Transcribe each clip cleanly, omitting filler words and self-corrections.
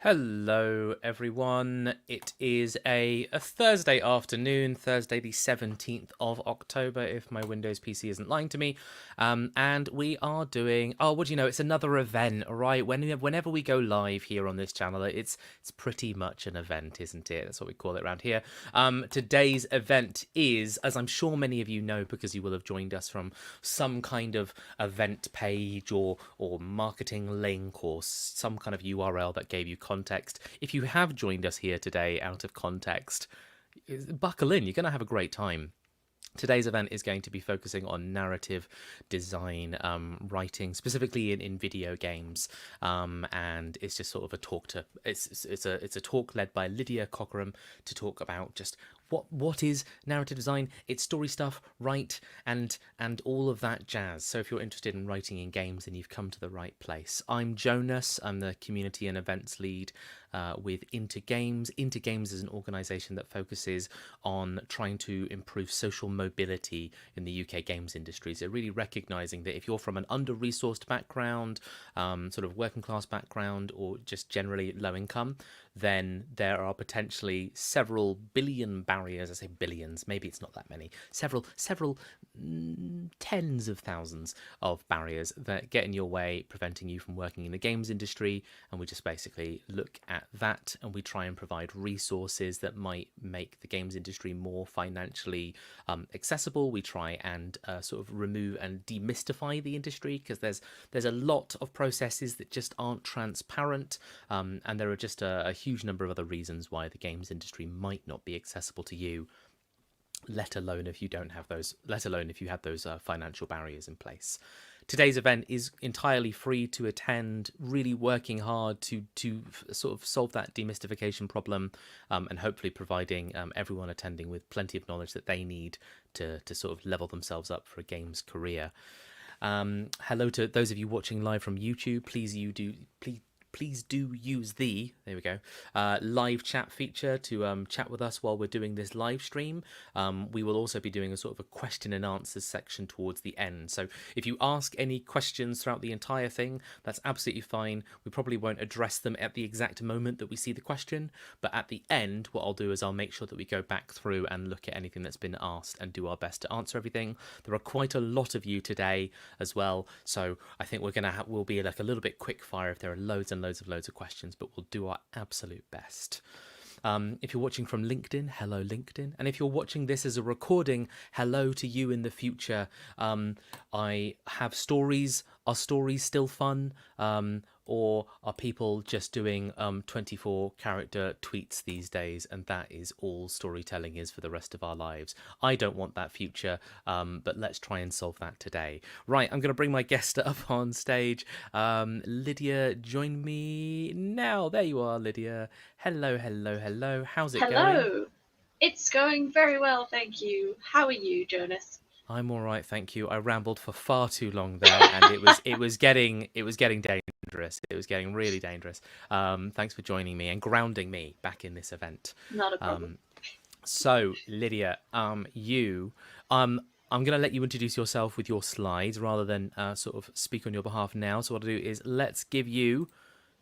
Hello everyone, it is a Thursday afternoon, Thursday the 17th of October if my Windows PC isn't lying to me, and we are doing, it's another event, all right? Whenever we go live here on this channel, it's pretty much an event, isn't it? That's what we call it around here. Today's event is, as I'm sure many of you know because you will have joined us from some kind of event page or marketing link or some kind of URL that gave you context. If you have joined us here today out of context, buckle in, you're going to have a great time. Today's event is going to be focusing on narrative design, writing, specifically in video games, and it's just sort of a talk to. It's a talk led by Lydia Cockerham to talk about just what is narrative design, its story stuff, right, and all of that jazz. So if you're interested in writing in games, then you've come to the right place. I'm Jonas. I'm the community and events lead with Into Games. Into Games is an organisation that focuses on trying to improve social mobility in the UK games industry. So really recognising that if you're from an under-resourced background, sort of working class background, or just generally low income, then there are potentially several billion barriers. I say billions, maybe it's not that many. Several tens of thousands of barriers that get in your way, preventing you from working in the games industry. And we just basically look at that and we try and provide resources that might make the games industry more financially accessible. We try and sort of remove and demystify the industry, because there's a lot of processes that just aren't transparent, and there are just a huge number of other reasons why the games industry might not be accessible to you, let alone if you don't have those, let alone if you have those financial barriers in place. Today's event is entirely free to attend, really working hard to sort of solve that demystification problem, and hopefully providing everyone attending with plenty of knowledge that they need to sort of level themselves up for a games career. Hello to those of you watching live from YouTube. Please do use the, there we go, live chat feature to chat with us while we're doing this live stream. We will also be doing a sort of a question and answers section towards the end. So if you ask any questions throughout the entire thing, that's absolutely fine. We probably won't address them at the exact moment that we see the question, but at the end, what I'll do is I'll make sure that we go back through and look at anything that's been asked and do our best to answer everything. There are quite a lot of you today as well, so I think we'll be like a little bit quick fire if there are loads of questions, but we'll do our absolute best. If you're watching from LinkedIn, hello LinkedIn, and if you're watching this as a recording, hello to you in the future. I have stories. Are stories still fun, or are people just doing 24-character tweets these days, and that is all storytelling is for the rest of our lives? I don't want that future, but let's try and solve that today. Right, I'm going to bring my guest up on stage. Lydia, join me now. There you are, Lydia. Hello. How's it going? Hello. It's going very well, thank you. How are you, Jonas? I'm all right, thank you. I rambled for far too long there, and it was getting dangerous. It was getting really dangerous. Thanks for joining me and grounding me back in this event. Not a problem. Um, so, Lydia, I'm going to let you introduce yourself with your slides rather than sort of speak on your behalf now. So what I'll do is let's give you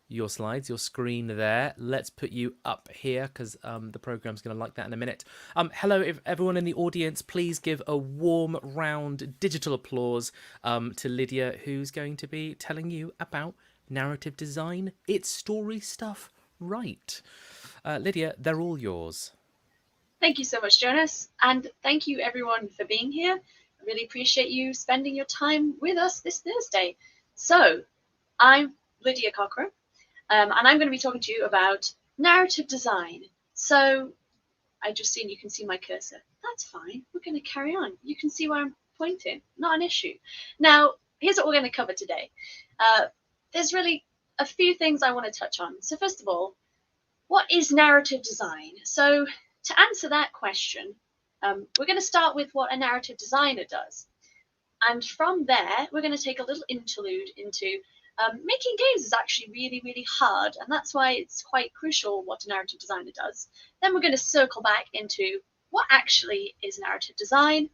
your slides, your screen there. Let's put you up here because the program's going to like that in a minute. Hello, if everyone in the audience, please give a warm round digital applause to Lydia, who's going to be telling you about narrative design. It's story stuff, right? Lydia, they're all yours. Thank you so much, Jonas. And thank you, everyone, for being here. I really appreciate you spending your time with us this Thursday. So, I'm Lydia Cockerham, and I'm going to be talking to you about narrative design. So, I just seen you can see my cursor. That's fine. We're going to carry on. You can see where I'm pointing. Not an issue. Now, here's what we're going to cover today. There's really a few things I want to touch on. So, first of all, what is narrative design? So, to answer that question, we're going to start with what a narrative designer does. And from there, we're going to take a little interlude into making games is actually really, really hard. And that's why it's quite crucial what a narrative designer does. Then we're going to circle back into what actually is narrative design.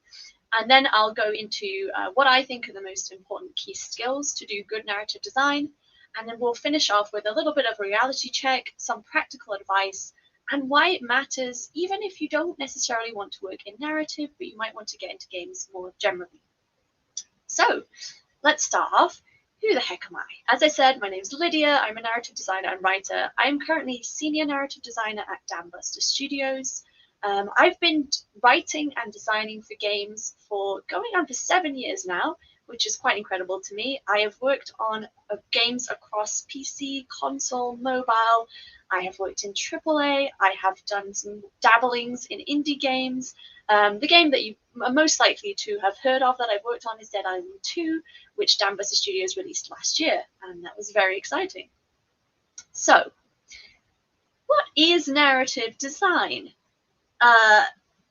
And then I'll go into what I think are the most important key skills to do good narrative design. And then we'll finish off with a little bit of a reality check, some practical advice, and why it matters, even if you don't necessarily want to work in narrative, but you might want to get into games more generally. So let's start off. Who the heck am I? As I said, my name is Lydia. I'm a narrative designer and writer. I'm currently senior narrative designer at Dambuster Studios. I've been writing and designing for games for going on for 7 years now, which is quite incredible to me. I have worked on games across PC, console, mobile. I have worked in AAA. I have done some dabblings in indie games. The game that you are most likely to have heard of that I've worked on is Dead Island 2, which Dambuster Studios released last year, and that was very exciting. So, what is narrative design?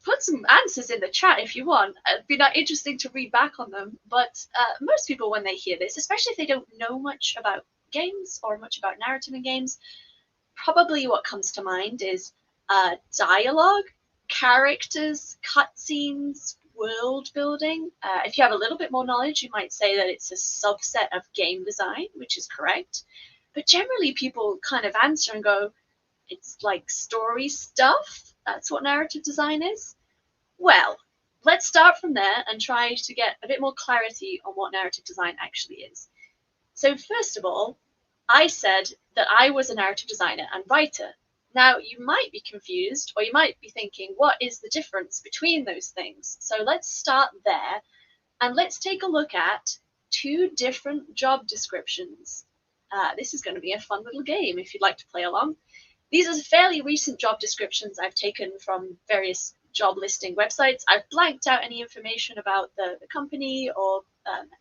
Put some answers in the chat if you want. It'd be not interesting to read back on them. But most people, when they hear this, especially if they don't know much about games or much about narrative in games, probably what comes to mind is dialogue, characters, cutscenes, world building. If you have a little bit more knowledge, you might say that it's a subset of game design, which is correct. But generally, people kind of answer and go, it's like story stuff. That's what narrative design is. Well, let's start from there and try to get a bit more clarity on what narrative design actually is. So first of all, I said that I was a narrative designer and writer. Now, you might be confused, or you might be thinking, what is the difference between those things? So let's start there, and let's take a look at two different job descriptions. This is going to be a fun little game if you'd like to play along. These are fairly recent job descriptions I've taken from various job listing websites. I've blanked out any information about the company or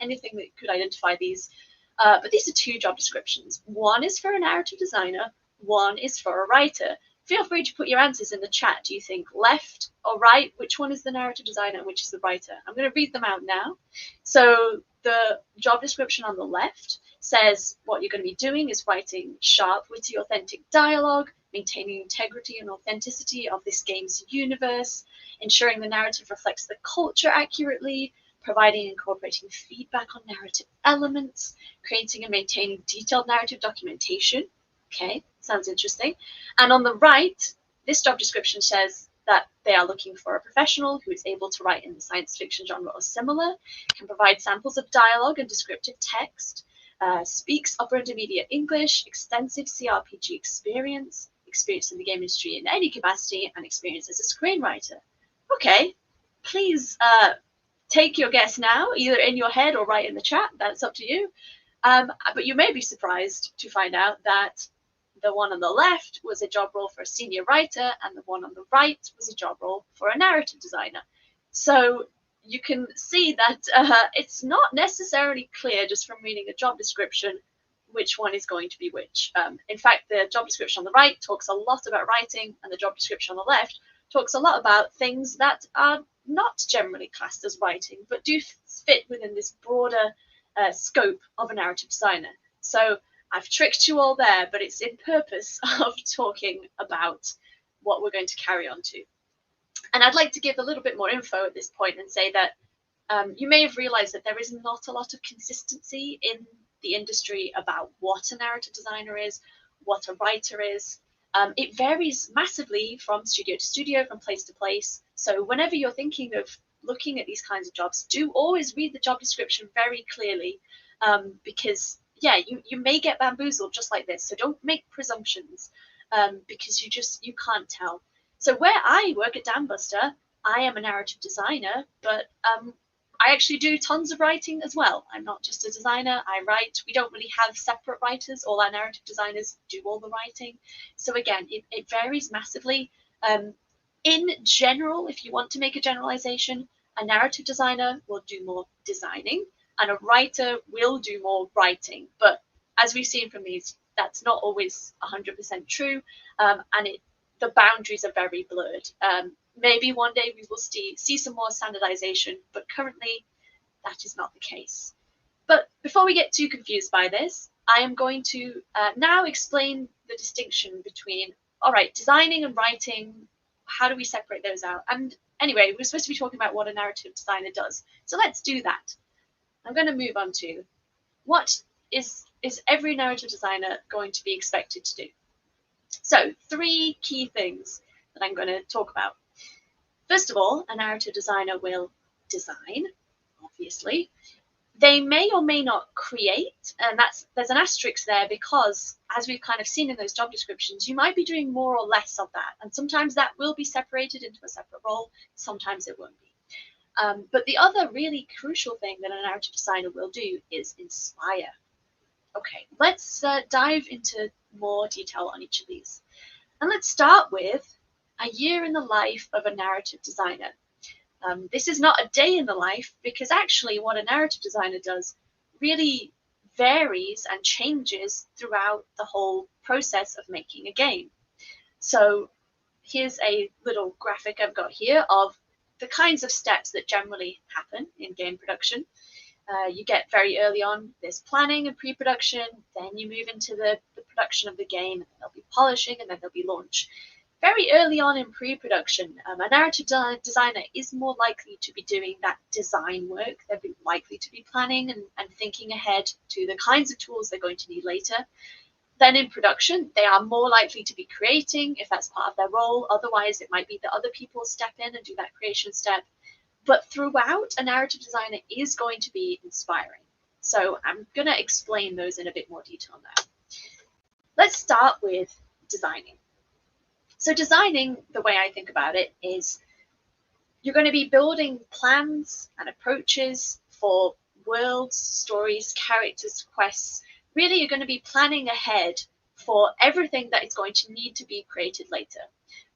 anything that could identify these. But these are two job descriptions. One is for a narrative designer, one is for a writer. Feel free to put your answers in the chat. Do you think left or right? Which one is the narrative designer and which is the writer? I'm going to read them out now. So the job description on the left says what you're going to be doing is writing sharp, witty, authentic dialogue, maintaining integrity and authenticity of this game's universe, ensuring the narrative reflects the culture accurately, providing and incorporating feedback on narrative elements, creating and maintaining detailed narrative documentation. Okay, sounds interesting. And on the right, this job description says that they are looking for a professional who is able to write in the science fiction genre or similar, can provide samples of dialogue and descriptive text, speaks upper intermediate English, extensive CRPG experience in the game industry in any capacity, and experience as a screenwriter. Okay, please take your guess now, either in your head or write in the chat. That's up to you. But you may be surprised to find out that the one on the left was a job role for a senior writer, and the one on the right was a job role for a narrative designer. So you can see that it's not necessarily clear just from reading a job description which one is going to be which. In fact, the job description on the right talks a lot about writing, and the job description on the left talks a lot about things that are not generally classed as writing, but do fit within this broader scope of a narrative designer. So I've tricked you all there, but it's in purpose of talking about what we're going to carry on to. And I'd like to give a little bit more info at this point and say that you may have realized that there is not a lot of consistency in the industry about what a narrative designer is, what a writer is. It varies massively from studio to studio, from place to place. So whenever you're thinking of looking at these kinds of jobs, do always read the job description very clearly, because yeah, you may get bamboozled just like this. So don't make presumptions, because you can't tell. So where I work at Dambuster, I am a narrative designer, but I actually do tons of writing as well. I'm not just a designer, I write. We don't really have separate writers. All our narrative designers do all the writing. So again, it varies massively. In general, if you want to make a generalization, a narrative designer will do more designing and a writer will do more writing. But as we've seen from these, that's not always 100% true, and the boundaries are very blurred. Maybe one day we will see some more standardization, but currently that is not the case. But before we get too confused by this, I am going to now explain the distinction between, all right, designing and writing. How do we separate those out? And anyway, we're supposed to be talking about what a narrative designer does. So let's do that. I'm going to move on to what is every narrative designer going to be expected to do. So 3 key things that I'm going to talk about. First of all, a narrative designer will design, obviously. They may or may not create, and there's an asterisk there because, as we've kind of seen in those job descriptions, you might be doing more or less of that, and sometimes that will be separated into a separate role, sometimes it won't be. But the other really crucial thing that a narrative designer will do is inspire. Okay, let's dive into more detail on each of these. And let's start with a year in the life of a narrative designer. This is not a day in the life, because actually what a narrative designer does really varies and changes throughout the whole process of making a game. So here's a little graphic I've got here of the kinds of steps that generally happen in game production. You get very early on, there's planning and pre-production, then you move into the production of the game, and then there'll be polishing, and then there'll be launch. Very early on in pre-production, a narrative designer is more likely to be doing that design work. They're likely to be planning and thinking ahead to the kinds of tools they're going to need later. Then in production, they are more likely to be creating if that's part of their role. Otherwise, it might be that other people step in and do that creation step. But throughout, a narrative designer is going to be inspiring. So I'm going to explain those in a bit more detail now. Let's start with designing. So designing, the way I think about it, is you're going to be building plans and approaches for worlds, stories, characters, quests. Really, you're going to be planning ahead for everything that is going to need to be created later.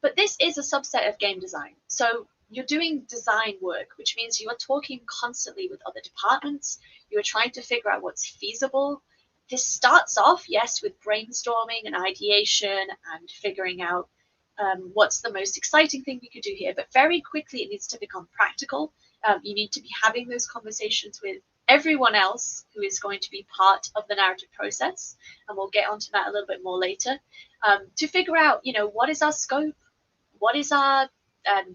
But this is a subset of game design. So you're doing design work, which means you are talking constantly with other departments. You are trying to figure out what's feasible. This starts off, yes, with brainstorming and ideation and figuring out what's the most exciting thing we could do here. But very quickly, it needs to become practical. You need to be having those conversations with everyone else who is going to be part of the narrative process. And we'll get onto that a little bit more later, to figure out, what is our scope? What is our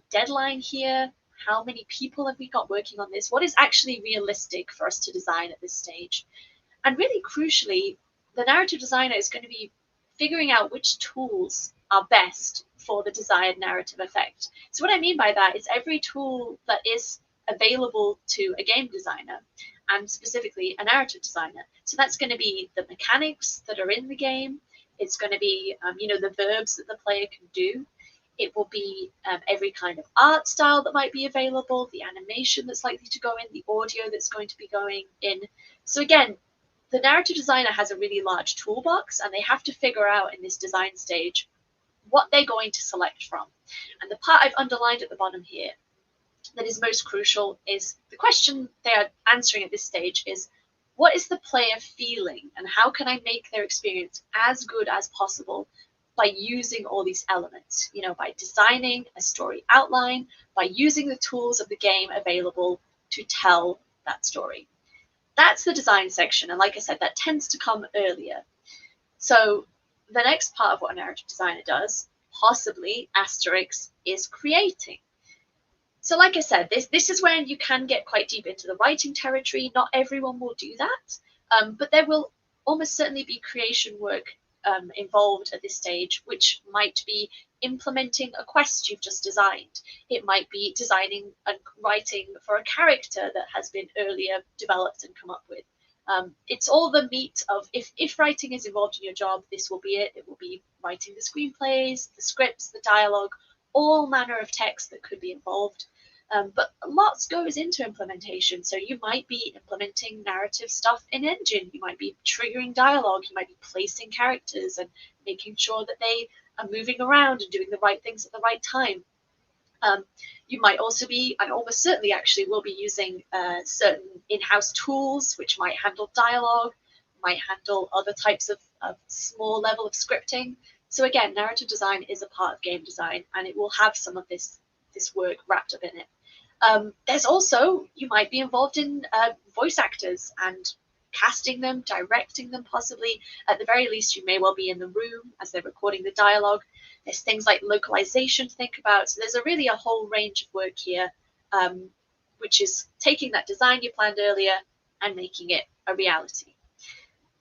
deadline here? How many people have we got working on this? What is actually realistic for us to design at this stage? And really crucially, the narrative designer is going to be figuring out which tools are best for the desired narrative effect. So what I mean by that is every tool that is available to a game designer, and specifically a narrative designer. So that's going to be the mechanics that are in the game. It's going to be, the verbs that the player can do. It will be every kind of art style that might be available, the animation that's likely to go in, the audio that's going to be going in. So again, the narrative designer has a really large toolbox, and they have to figure out in this design stage what they're going to select from. And the part I've underlined at the bottom here that is most crucial is the question they are answering at this stage is, what is the player feeling, and how can I make their experience as good as possible by using all these elements, by designing a story outline, by using the tools of the game available to tell that story. That's the design section. And like I said, that tends to come earlier. So the next part of what a narrative designer does, possibly asterisk, is creating. So like I said, this is when you can get quite deep into the writing territory. Not everyone will do that, but there will almost certainly be creation work involved at this stage, which might be implementing a quest you've just designed. It might be designing and writing for a character that has been earlier developed and come up with. It's all the meat of, if writing is involved in your job, this will be it. It will be writing the screenplays, the scripts, the dialogue, all manner of text that could be involved. But lots goes into implementation. So you might be implementing narrative stuff in Engine. You might be triggering dialogue. You might be placing characters and making sure that they are moving around and doing the right things at the right time. You might also be, and almost certainly actually will be, using certain in-house tools which might handle dialogue, might handle other types of small level of scripting. So again, narrative design is a part of game design, and it will have some of this work wrapped up in it. There's also, you might be involved in voice actors and casting them, directing them possibly. At the very least, you may well be in the room as they're recording the dialogue. There's things like localization to think about. So there's a whole range of work here, which is taking that design you planned earlier and making it a reality.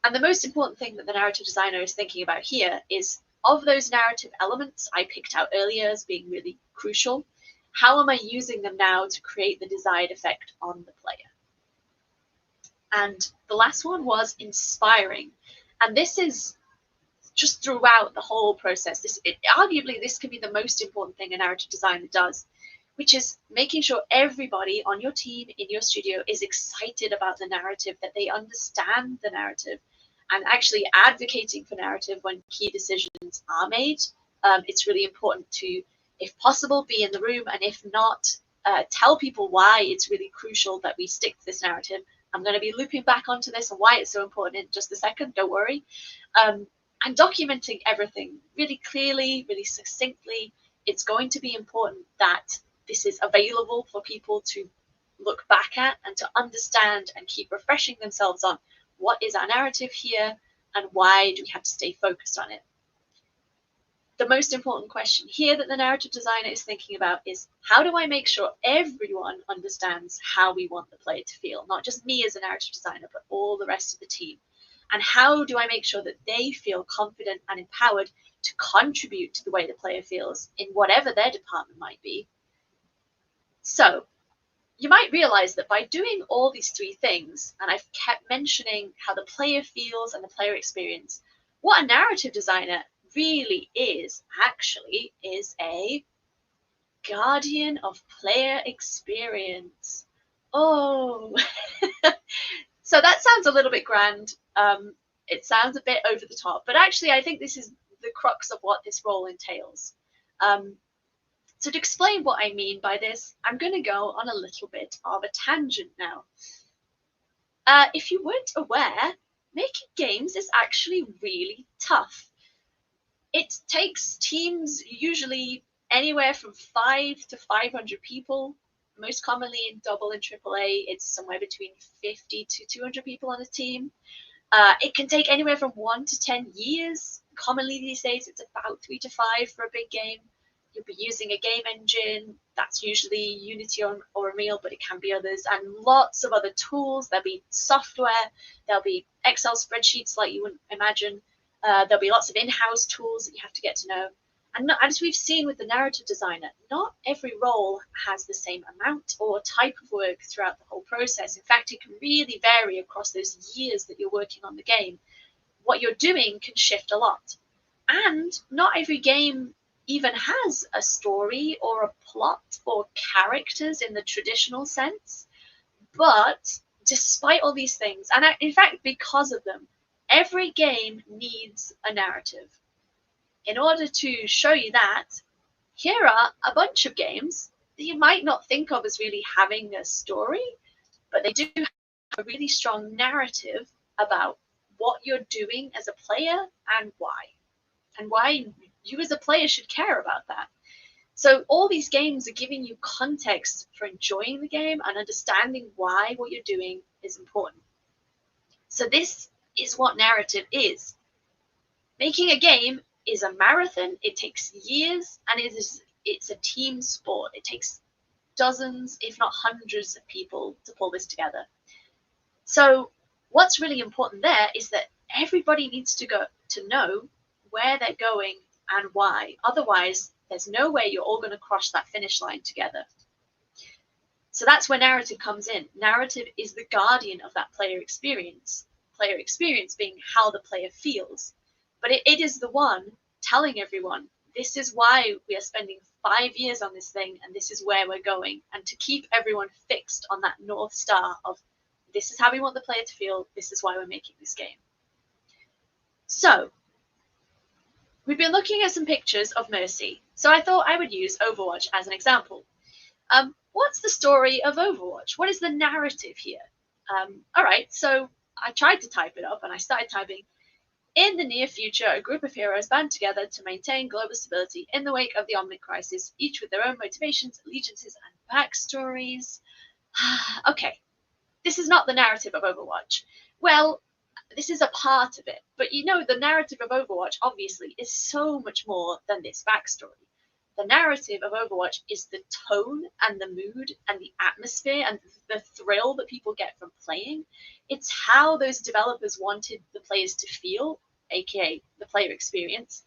And the most important thing that the narrative designer is thinking about here is, of those narrative elements I picked out earlier as being really crucial, how am I using them now to create the desired effect on the player? And the last one was inspiring. And this is just throughout the whole process. Arguably, this can be the most important thing a narrative designer does, which is making sure everybody on your team, in your studio, is excited about the narrative, that they understand the narrative, and actually advocating for narrative when key decisions are made. It's really important to, if possible, be in the room, and if not, tell people why it's really crucial that we stick to this narrative. I'm going to be looping back onto this and why it's so important in just a second, don't worry. And documenting everything really clearly, really succinctly. It's going to be important that this is available for people to look back at and to understand and keep refreshing themselves on what is our narrative here and why do we have to stay focused on it. The most important question here that the narrative designer is thinking about is, how do I make sure everyone understands how we want the player to feel? Not just me as a narrative designer, but all the rest of the team. And how do I make sure that they feel confident and empowered to contribute to the way the player feels in whatever their department might be? So you might realize that by doing all these three things, and I've kept mentioning how the player feels and the player experience, what a narrative designer really is actually is a guardian of player experience. Oh, so that sounds a little bit grand. It sounds a bit over the top, but actually I think this is the crux of what this role entails. So to explain what I mean by this, I'm going to go on a little bit of a tangent now. If you weren't aware, making games is actually really tough. It takes teams usually anywhere from 5 to 500 people. Most commonly in double and AAA, it's somewhere between 50 to 200 people on a team. It can take anywhere from 1 to 10 years. Commonly these days, it's about 3 to 5 for a big game. You'll be using a game engine. That's usually Unity or Unreal, but it can be others, and lots of other tools. There'll be software. There'll be Excel spreadsheets like you wouldn't imagine. There'll be lots of in-house tools that you have to get to know. And as we've seen with the narrative designer, not every role has the same amount or type of work throughout the whole process. In fact, it can really vary across those years that you're working on the game. What you're doing can shift a lot. And not every game even has a story or a plot or characters in the traditional sense. But despite all these things, and in fact, because of them, every game needs a narrative. In order to show you that, here are a bunch of games that you might not think of as really having a story, but they do have a really strong narrative about what you're doing as a player and why you as a player should care about that. So all these games are giving you context for enjoying the game and understanding why what you're doing is important. So this is what narrative is. Making a game is a marathon. It takes years, and it's a team sport. It takes dozens, if not hundreds of people to pull this together. So what's really important there is that everybody needs to know where they're going and why. Otherwise, there's no way you're all going to cross that finish line together. So that's where narrative comes in. Narrative is the guardian of that player experience. Player experience being how the player feels. But it is the one telling everyone, this is why we are spending 5 years on this thing, and this is where we're going. And to keep everyone fixed on that North Star of, this is how we want the player to feel, this is why we're making this game. So, we've been looking at some pictures of Mercy. So I thought I would use Overwatch as an example. What's the story of Overwatch? What is the narrative here? All right, so I tried to type it up, and I started typing, in the near future, a group of heroes band together to maintain global stability in the wake of the Omnic crisis, each with their own motivations, allegiances, and backstories. Okay, this is not the narrative of Overwatch. Well, this is a part of it, but you know, the narrative of Overwatch, obviously, is so much more than this backstory. The narrative of Overwatch is the tone and the mood and the atmosphere and the thrill that people get from playing. It's how those developers wanted the players to feel, aka the player experience,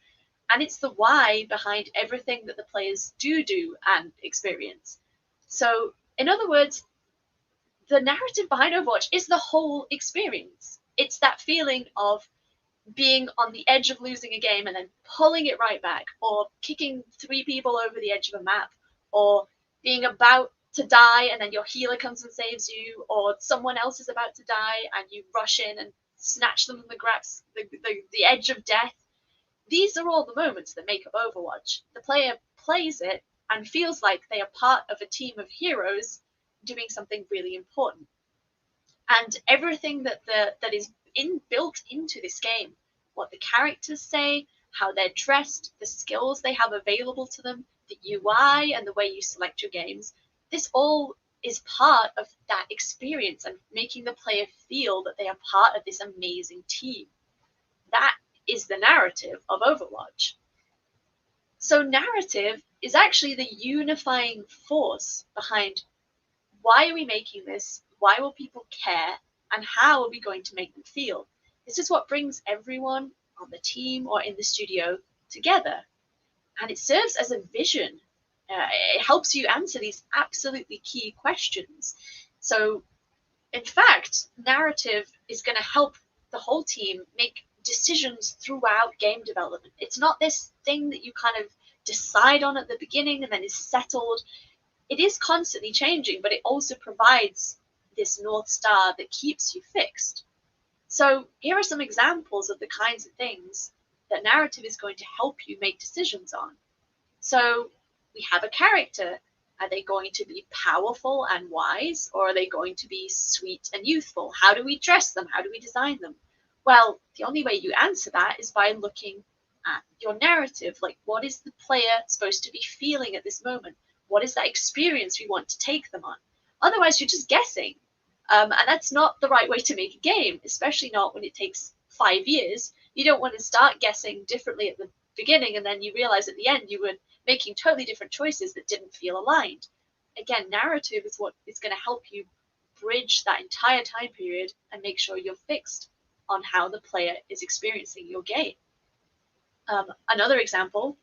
and it's the why behind everything that the players do and experience. So, in other words, the narrative behind Overwatch is the whole experience. It's that feeling of being on the edge of losing a game and then pulling it right back, or kicking 3 people over the edge of a map, or being about to die and then your healer comes and saves you, or someone else is about to die and you rush in and snatch them from the edge of death. These are all the moments that make up Overwatch. The player plays it and feels like they are part of a team of heroes doing something really important. And everything that is built into this game, what the characters say, how they're dressed, the skills they have available to them, the UI and the way you select your games, this all is part of that experience and making the player feel that they are part of this amazing team. That is the narrative of Overwatch. So narrative is actually the unifying force behind, why are we making this? Why will people care? And how are we going to make them feel? This is what brings everyone on the team or in the studio together. And it serves as a vision. It helps you answer these absolutely key questions. So, in fact, narrative is going to help the whole team make decisions throughout game development. It's not this thing that you kind of decide on at the beginning and then is settled. It is constantly changing, but it also provides this North Star that keeps you fixed. So here are some examples of the kinds of things that narrative is going to help you make decisions on. So we have a character. Are they going to be powerful and wise, or are they going to be sweet and youthful? How do we dress them? How do we design them? Well, the only way you answer that is by looking at your narrative. Like, what is the player supposed to be feeling at this moment? What is that experience we want to take them on? Otherwise, you're just guessing. And that's not the right way to make a game, especially not when it takes 5 years. You don't want to start guessing differently at the beginning and then you realize at the end you were making totally different choices that didn't feel aligned. Again, narrative is what is going to help you bridge that entire time period and make sure you're fixed on how the player is experiencing your game. Another example,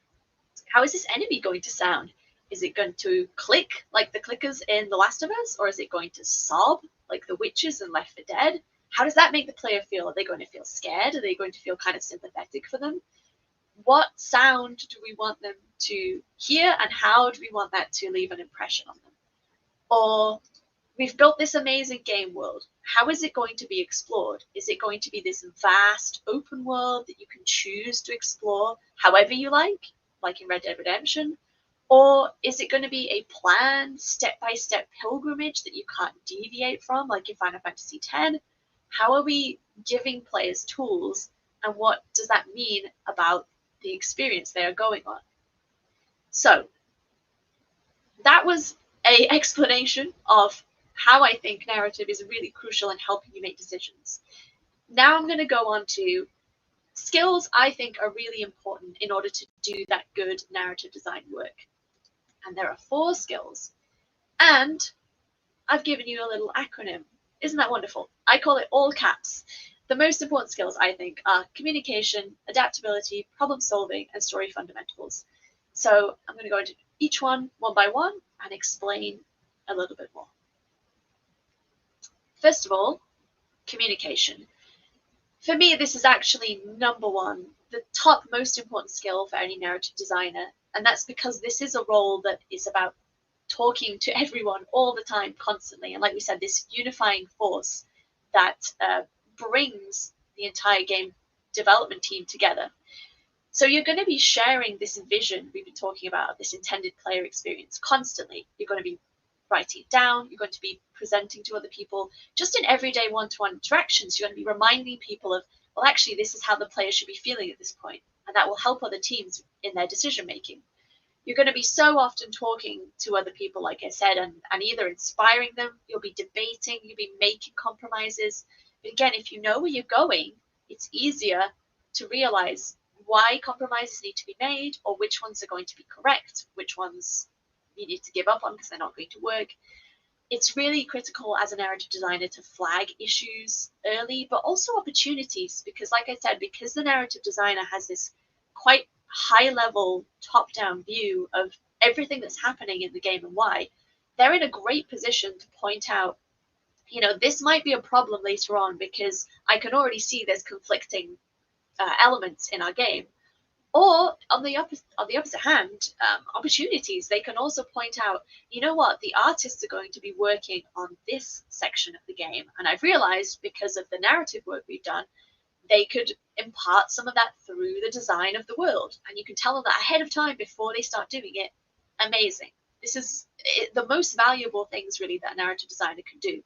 how is this enemy going to sound? Is it going to click like the clickers in The Last of Us? Or is it going to sob like the witches in Left 4 Dead? How does that make the player feel? Are they going to feel scared? Are they going to feel kind of sympathetic for them? What sound do we want them to hear, and how do we want that to leave an impression on them? Or, we've built this amazing game world. How is it going to be explored? Is it going to be this vast open world that you can choose to explore however you like in Red Dead Redemption? Or is it going to be a planned step-by-step pilgrimage that you can't deviate from, like in Final Fantasy X? How are we giving players tools, and what does that mean about the experience they are going on. So that was a explanation of how I think narrative is really crucial in helping you make decisions. Now I'm going to go on to skills I think are really important in order to do that good narrative design work. And there are 4 skills. And I've given you a little acronym. Isn't that wonderful? I call it all caps. The most important skills, I think, are communication, adaptability, problem solving, and story fundamentals. So I'm going to go into each one by one and explain a little bit more. First of all, communication. For me, this is actually number one, the top most important skill for any narrative designer. And that's because this is a role that is about talking to everyone all the time, constantly. And like we said, this unifying force that brings the entire game development team together. So you're going to be sharing this vision we've been talking about, this intended player experience constantly. You're going to be writing it down. You're going to be presenting to other people. Just in everyday one-to-one interactions, you're going to be reminding people of, well, actually, this is how the player should be feeling at this point. And that will help other teams in their decision-making. You're going to be so often talking to other people, like I said, and either inspiring them, you'll be debating, you'll be making compromises. But again, if you know where you're going, it's easier to realize why compromises need to be made, or which ones are going to be correct, which ones you need to give up on because they're not going to work. It's really critical as a narrative designer to flag issues early, but also opportunities, because like I said, because the narrative designer has this quite high level top down view of everything that's happening in the game and why, they're in a great position to point out, you know, this might be a problem later on because I can already see there's conflicting elements in our game. Or on the opposite hand, opportunities. They can also point out, you know what, the artists are going to be working on this section of the game, and I've realized because of the narrative work we've done, they could impart some of that through the design of the world, and you can tell them that ahead of time before they start doing it. Amazing. This is the most valuable things really that a narrative designer can do.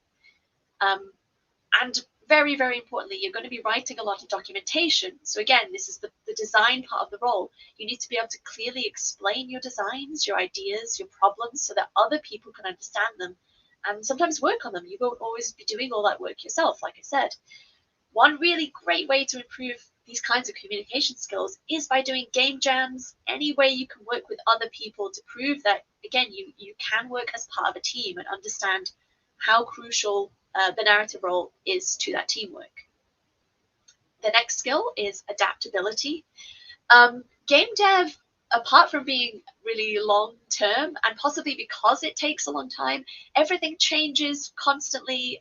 And very, very importantly, you're going to be writing a lot of documentation. So again, this is the design part of the role. You need to be able to clearly explain your designs, your ideas, your problems, so that other people can understand them and sometimes work on them. You won't always be doing all that work yourself, like I said. One really great way to improve these kinds of communication skills is by doing game jams. Any way you can work with other people to prove that, again, you can work as part of a team and understand how crucial the narrative role is to that teamwork. The next skill is adaptability. Game dev, apart from being really long term, and possibly because it takes a long time, everything changes constantly.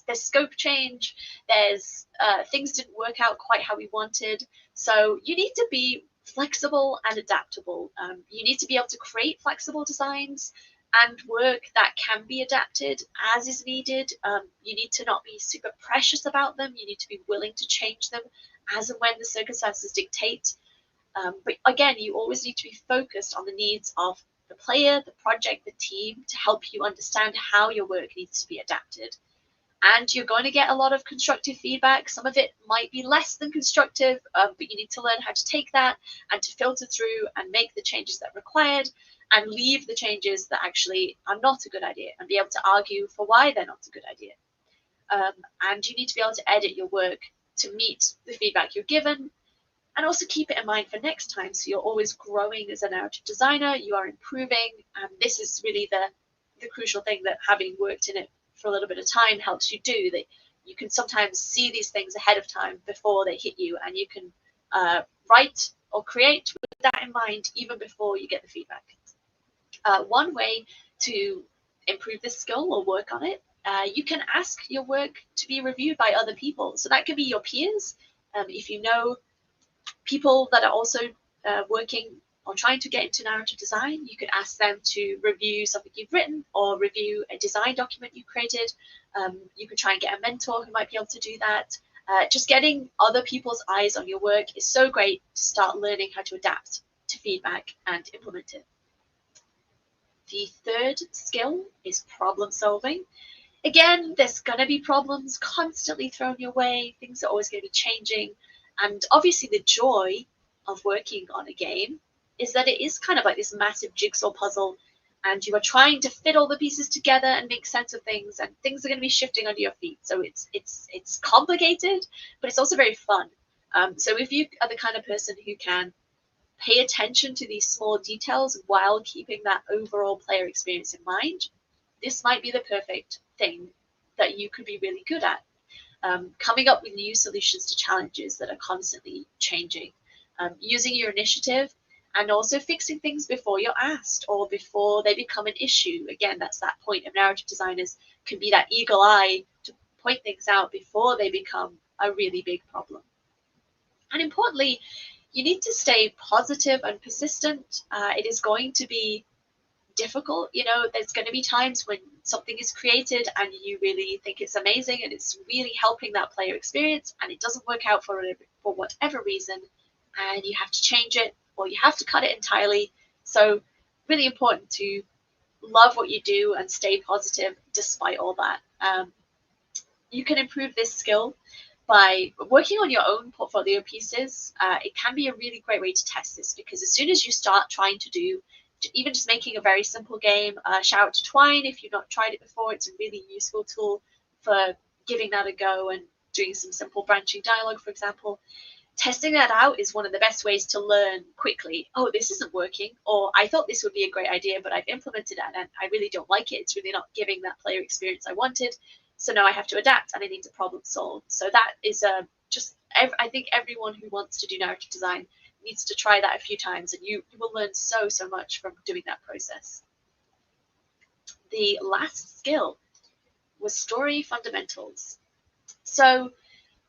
There's scope change, there's things didn't work out quite how we wanted. So you need to be flexible and adaptable. You need to be able to create flexible designs and work that can be adapted as is needed. You need to not be super precious about them. You need to be willing to change them as and when the circumstances dictate. But again, you always need to be focused on the needs of the player, the project, the team, to help you understand how your work needs to be adapted. And you're going to get a lot of constructive feedback. Some of it might be less than constructive, but you need to learn how to take that and to filter through and make the changes that are required, and leave the changes that actually are not a good idea, and be able to argue for why they're not a good idea. And you need to be able to edit your work to meet the feedback you're given, and also keep it in mind for next time. So you're always growing as a narrative designer, you are improving, and this is really the crucial thing that having worked in it for a little bit of time helps you do, that you can sometimes see these things ahead of time before they hit you, and you can write or create with that in mind even before you get the feedback. One way to improve this skill or work on it, you can ask your work to be reviewed by other people. So that could be your peers. If you know people that are also working or trying to get into narrative design, you could ask them to review something you've written or review a design document you created. You could try and get a mentor who might be able to do that. Just getting other people's eyes on your work is so great to start learning how to adapt to feedback and implement it. The third skill is problem solving. Again, there's going to be problems constantly thrown your way. Things are always going to be changing. And obviously the joy of working on a game is that it is kind of like this massive jigsaw puzzle, and you are trying to fit all the pieces together and make sense of things, and things are going to be shifting under your feet. So it's complicated, but it's also very fun. So if you are the kind of person who can pay attention to these small details while keeping that overall player experience in mind, this might be the perfect thing that you could be really good at. Coming up with new solutions to challenges that are constantly changing, using your initiative, and also fixing things before you're asked or before they become an issue. Again, that's that point of narrative designers, can be that eagle eye to point things out before they become a really big problem. And importantly, you need to stay positive and persistent. It is going to be difficult. There's going to be times when something is created and you really think it's amazing and it's really helping that player experience, and it doesn't work out for whatever reason, and you have to change it or you have to cut it entirely. So really important to love what you do and stay positive despite all that. You can improve this skill by working on your own portfolio pieces. It can be a really great way to test this, because as soon as you start trying to do even just making a very simple game, shout out to Twine if you've not tried it before. It's a really useful tool for giving that a go and doing some simple branching dialogue, for example. Testing that out is one of the best ways to learn quickly. Oh, this isn't working, or I thought this would be a great idea, but I've implemented it and I really don't like it. It's really not giving that player experience I wanted. So now I have to adapt and I need to problem solve. So that is I think everyone who wants to do narrative design needs to try that a few times, and you will learn so much from doing that process. The last skill was story fundamentals. So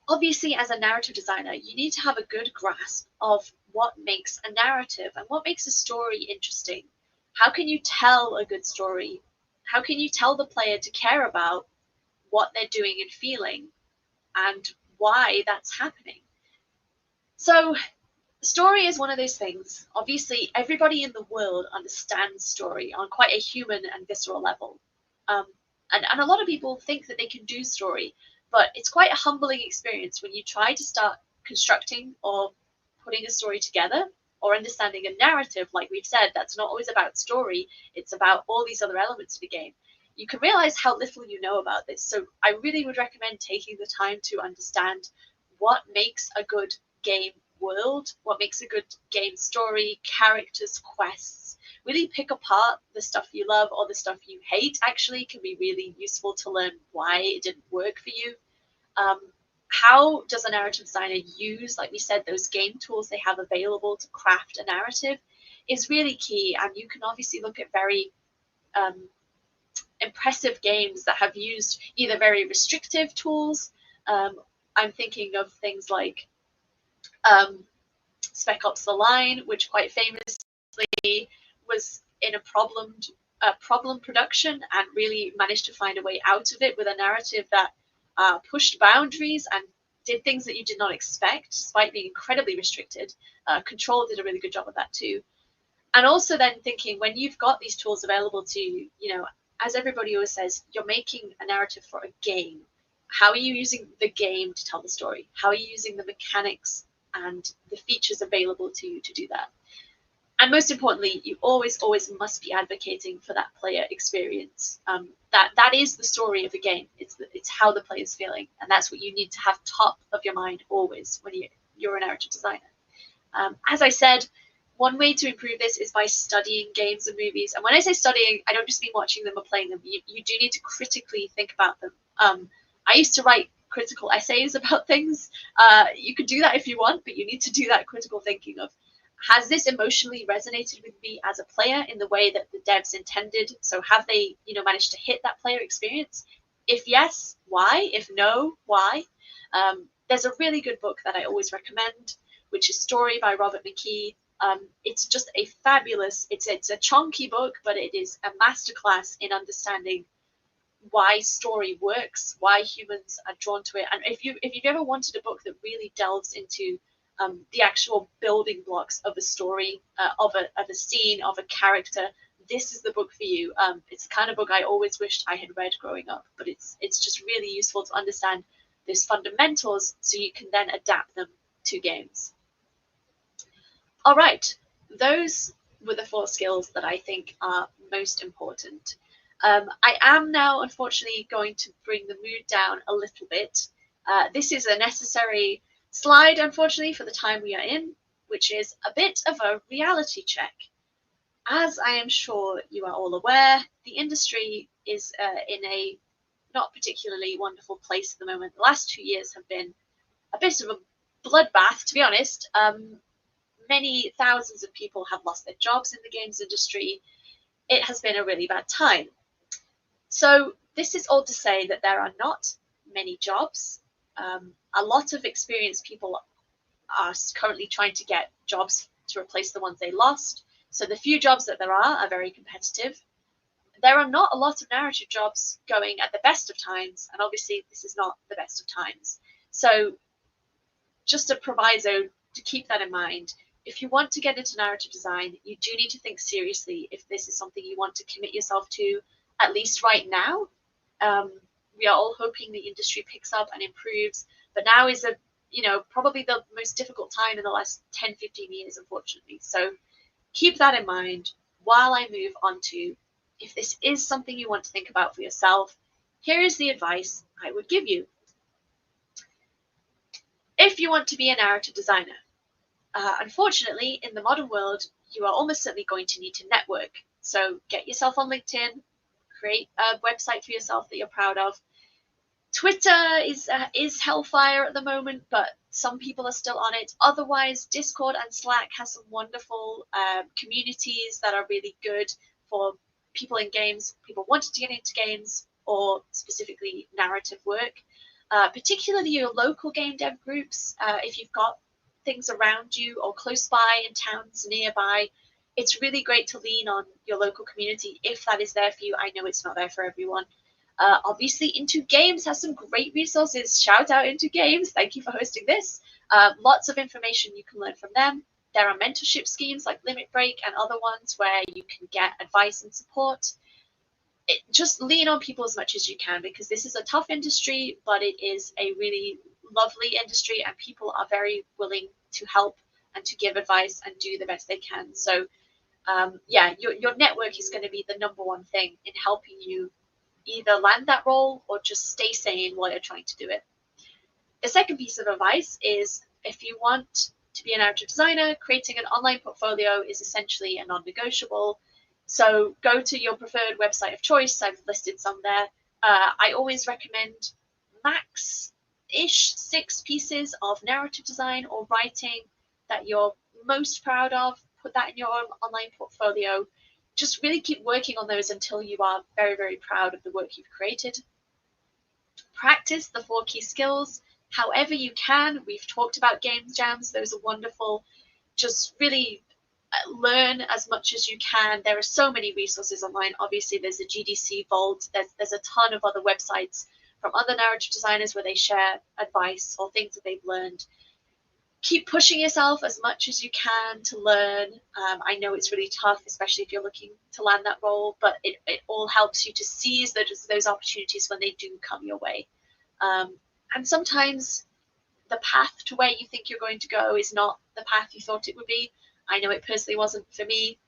obviously, as a narrative designer, you need to have a good grasp of what makes a narrative and what makes a story interesting. How can you tell a good story? How can you tell the player to care about what they're doing and feeling and why that's happening? So story is one of those things. Obviously, everybody in the world understands story on quite a human and visceral level. Um, and a lot of people think that they can do story, but it's quite a humbling experience when you try to start constructing or putting a story together or understanding a narrative. Like we've said, that's not always about story, it's about all these other elements of the game. You can realize how little you know about this. So I really would recommend taking the time to understand what makes a good game world, what makes a good game story, characters, quests. Really pick apart the stuff you love or the stuff you hate. Actually can be really useful to learn why it didn't work for you. How does a narrative designer use, like we said, those game tools they have available to craft a narrative is really key. And you can obviously look at very impressive games that have used either very restrictive tools. I'm thinking of things like Spec Ops: The Line, which quite famously was in a problem production and really managed to find a way out of it with a narrative that pushed boundaries and did things that you did not expect, despite being incredibly restricted. Control did a really good job of that too. And also then thinking, when you've got these tools available to you, as everybody always says, you're making a narrative for a game. How are you using the game to tell the story? How are you using the mechanics and the features available to you to do that? And most importantly, you always must be advocating for that player experience. That is the story of the game. It's how the player's feeling, and that's what you need to have top of your mind always when you're a narrative designer. As I said, one way to improve this is by studying games and movies. And when I say studying, I don't just mean watching them or playing them. You do need to critically think about them. I used to write critical essays about things. You could do that if you want, but you need to do that critical thinking of, has this emotionally resonated with me as a player in the way that the devs intended? So have they, managed to hit that player experience? If yes, why? If no, why? There's a really good book that I always recommend, which is Story by Robert McKee. It's just a fabulous, it's a chunky book, but it is a masterclass in understanding why story works, why humans are drawn to it. And if you've ever wanted a book that really delves into the actual building blocks of a story, of a scene, of a character, this is the book for you. It's the kind of book I always wished I had read growing up, but it's just really useful to understand those fundamentals so you can then adapt them to games. All right, those were the 4 skills that I think are most important. I am now, unfortunately, going to bring the mood down a little bit. This is a necessary slide, unfortunately, for the time we are in, which is a bit of a reality check. As I am sure you are all aware, the industry is in a not particularly wonderful place at the moment. The last 2 years have been a bit of a bloodbath, to be honest. Many thousands of people have lost their jobs in the games industry. It has been a really bad time. So this is all to say that there are not many jobs. A lot of experienced people are currently trying to get jobs to replace the ones they lost. So the few jobs that there are very competitive. There are not a lot of narrative jobs going at the best of times, and obviously this is not the best of times. So just a proviso to keep that in mind. If you want to get into narrative design, you do need to think seriously if this is something you want to commit yourself to, at least right now. We are all hoping the industry picks up and improves, but now is probably the most difficult time in the last 10, 15 years, unfortunately. So keep that in mind while I move on to, if this is something you want to think about for yourself, here is the advice I would give you. If you want to be a narrative designer, unfortunately, in the modern world, you are almost certainly going to need to network. So get yourself on LinkedIn, create a website for yourself that you're proud of. Twitter is hellfire at the moment, but some people are still on it. Otherwise, Discord and Slack has some wonderful communities that are really good for people in games, people wanting to get into games, or specifically narrative work. Particularly your local game dev groups, if you've got things around you or close by in towns nearby, it's really great to lean on your local community if that is there for you. I know it's not there for everyone. Obviously, Into Games has some great resources. Shout out Into Games. Thank you for hosting this. Lots of information you can learn from them. There are mentorship schemes like Limit Break and other ones where you can get advice and support. Just lean on people as much as you can, because this is a tough industry, but it is a really lovely industry and people are very willing to help and to give advice and do the best they can. So your network is going to be the number one thing in helping you either land that role or just stay sane while you're trying to do it. The second piece of advice is, if you want to be a narrative designer, creating an online portfolio is essentially a non-negotiable. So go to your preferred website of choice. I've listed some there. I always recommend max-ish 6 pieces of narrative design or writing that you're most proud of. Put that in your online portfolio. Just really keep working on those until you are very, very proud of the work you've created. Practice the 4 key skills however you can. We've talked about game jams. Those are wonderful. Just really learn as much as you can. There are so many resources online. Obviously, there's a GDC Vault. There's a ton of other websites from other narrative designers where they share advice or things that they've learned. Keep pushing yourself as much as you can to learn. I know it's really tough, especially if you're looking to land that role, but it all helps you to seize those opportunities when they do come your way. And sometimes the path to where you think you're going to go is not the path you thought it would be. I know it personally wasn't for me.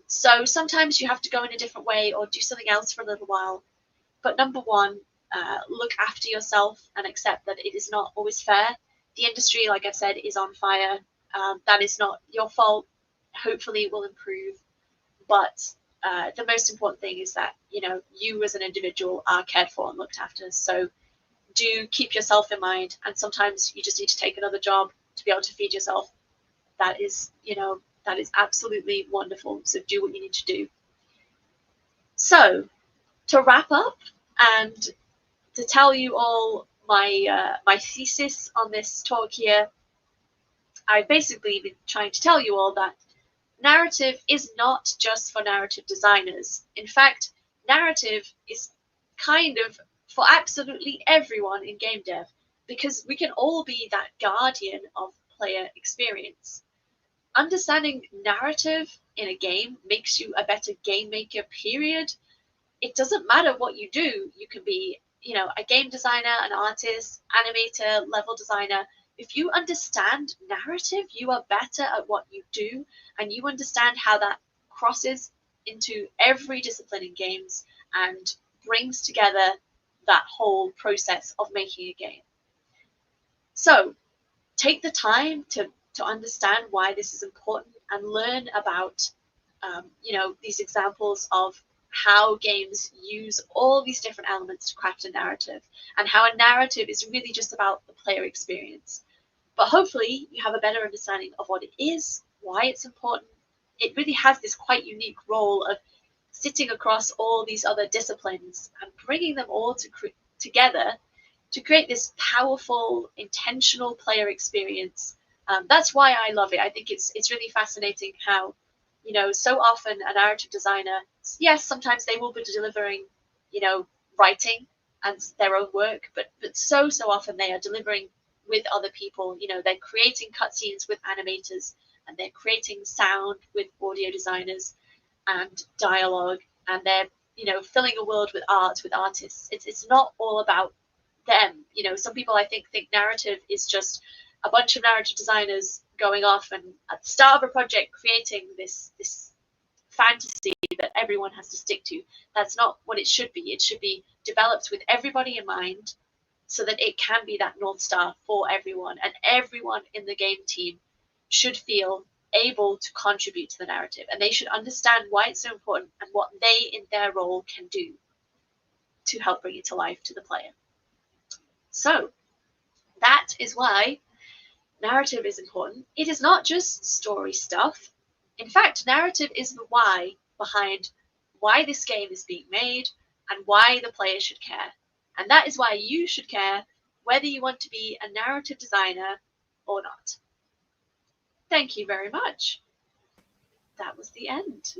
So sometimes you have to go in a different way or do something else for a little while. But number one, look after yourself and accept that it is not always fair. The industry, like I've said, is on fire. That is not your fault. Hopefully it will improve. But the most important thing is that, you as an individual are cared for and looked after. So do keep yourself in mind. And sometimes you just need to take another job to be able to feed yourself. That is absolutely wonderful. So do what you need to do. So to wrap up and to tell you all my thesis on this talk here, I've basically been trying to tell you all that narrative is not just for narrative designers. In fact, narrative is kind of for absolutely everyone in game dev, because we can all be that guardian of player experience. Understanding narrative in a game makes you a better game maker, period. It doesn't matter what you do. You can be, a game designer, an artist, animator, level designer. if you understand narrative, you are better at what you do, and you understand how that crosses into every discipline in games and brings together that whole process of making a game. So take the time to understand why this is important and learn about these examples of how games use all these different elements to craft a narrative, and how a narrative is really just about the player experience. But hopefully you have a better understanding of what it is, why it's important. It really has this quite unique role of sitting across all these other disciplines and bringing them all together to create this powerful, intentional player experience. That's why I love it. I think it's really fascinating how, so often a narrative designer, yes, sometimes they will be delivering, writing and their own work, but so often they are delivering with other people. They're creating cutscenes with animators, and they're creating sound with audio designers and dialogue, and they're filling a world with art with artists. It's not all about them. Some people I think narrative is just a bunch of narrative designers going off and at the start of a project creating this fantasy that everyone has to stick to. That's not what it should be. It should be developed with everybody in mind, so that it can be that North Star for everyone, and everyone in the game team should feel able to contribute to the narrative, and they should understand why it's so important and what they in their role can do to help bring it to life to the player. So that is why narrative is important. It is not just story stuff. In fact, narrative is the why behind why this game is being made and why the player should care. And that is why you should care whether you want to be a narrative designer or not. Thank you very much. That was the end.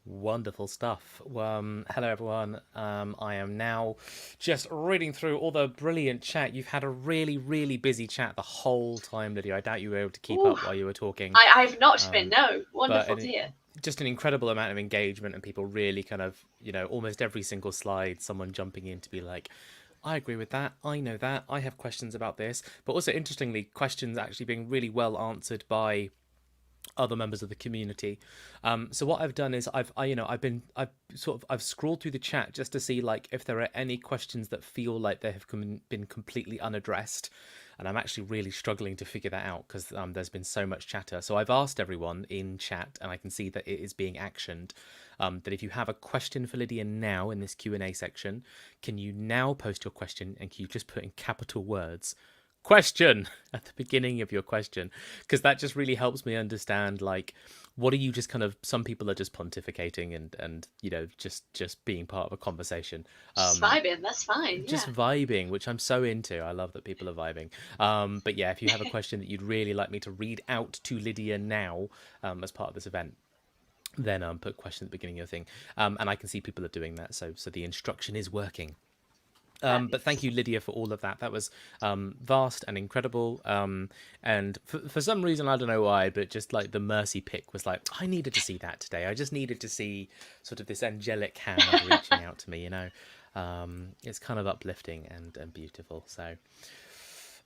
Wonderful stuff. Hello, everyone. I am now just reading through all the brilliant chat. You've had a really, really busy chat the whole time, Lydia. I doubt you were able to keep up while you were talking. I've not been, no. Wonderful to hear. Just an incredible amount of engagement, and people really kind of, almost every single slide, someone jumping in to be like, I agree with that. I know that. I have questions about this. But also, interestingly, questions actually being really well answered by other members of the community. So what I've done is I've scrolled through the chat just to see like if there are any questions that feel like they have been completely unaddressed, and I'm actually really struggling to figure that out because there's been so much chatter. So I've asked everyone in chat, and I can see that it is being actioned, that if you have a question for Lydia now in this Q&A section, can you now post your question, and can you just put in capital words question at the beginning of your question, because that just really helps me understand like what are you just kind of, some people are just pontificating and just being part of a conversation, just vibing. That's fine. Just vibing, which I'm so into. I love that people are vibing. But yeah, if you have a question that you'd really like me to read out to Lydia now as part of this event, then put question at the beginning of the thing, and I can see people are doing that, so the instruction is working. But thank you, Lydia, for all of that. That was vast and incredible. And for some reason, I don't know why, but just like the mercy pick was like, I needed to see that today. I just needed to see sort of this angelic hand reaching out to me, It's kind of uplifting and beautiful. So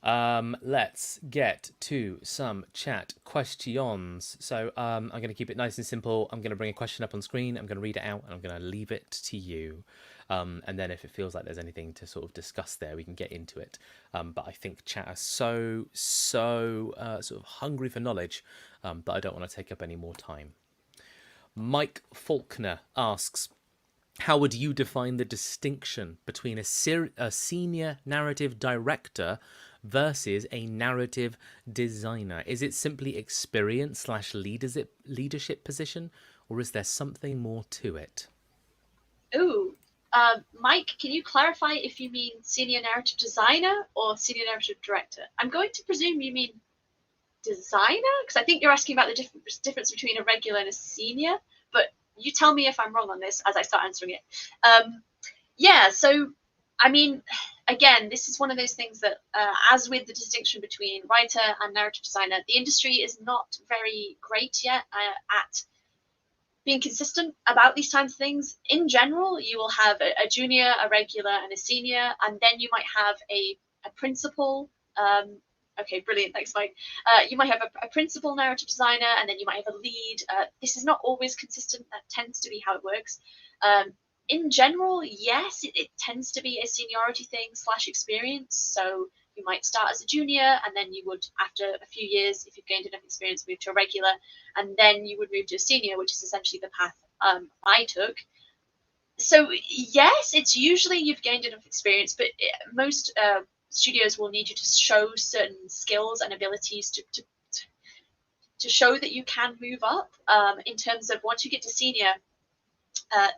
let's get to some chat questions. So I'm going to keep it nice and simple. I'm going to bring a question up on screen. I'm going to read it out, and I'm going to leave it to you. And then if it feels like there's anything to sort of discuss there, we can get into it. But I think chat is so sort of hungry for knowledge that I don't want to take up any more time. Mike Faulkner asks, how would you define the distinction between a senior narrative director versus a narrative designer? Is it simply experience / leadership position, or is there something more to it? Ooh. Mike, can you clarify if you mean senior narrative designer or senior narrative director? I'm going to presume you mean designer, because I think you're asking about the difference between a regular and a senior, but you tell me if I'm wrong on this as I start answering it. So, I mean, again, this is one of those things that, as with the distinction between writer and narrative designer, the industry is not very great yet at being consistent about these kinds of things. In general, you will have a junior, a regular, and a senior, and then you might have a principal Okay, brilliant. Thanks, Mike. You might have a principal narrative designer, and then you might have a lead. This is not always consistent. That tends to be how it works. In general, yes, it tends to be a seniority thing / experience. So you might start as a junior, and then you would, after a few years, if you've gained enough experience, move to a regular, and then you would move to a senior, which is essentially the path I took. So yes, it's usually you've gained enough experience, but most studios will need you to show certain skills and abilities to show that you can move up. In terms of once you get to senior,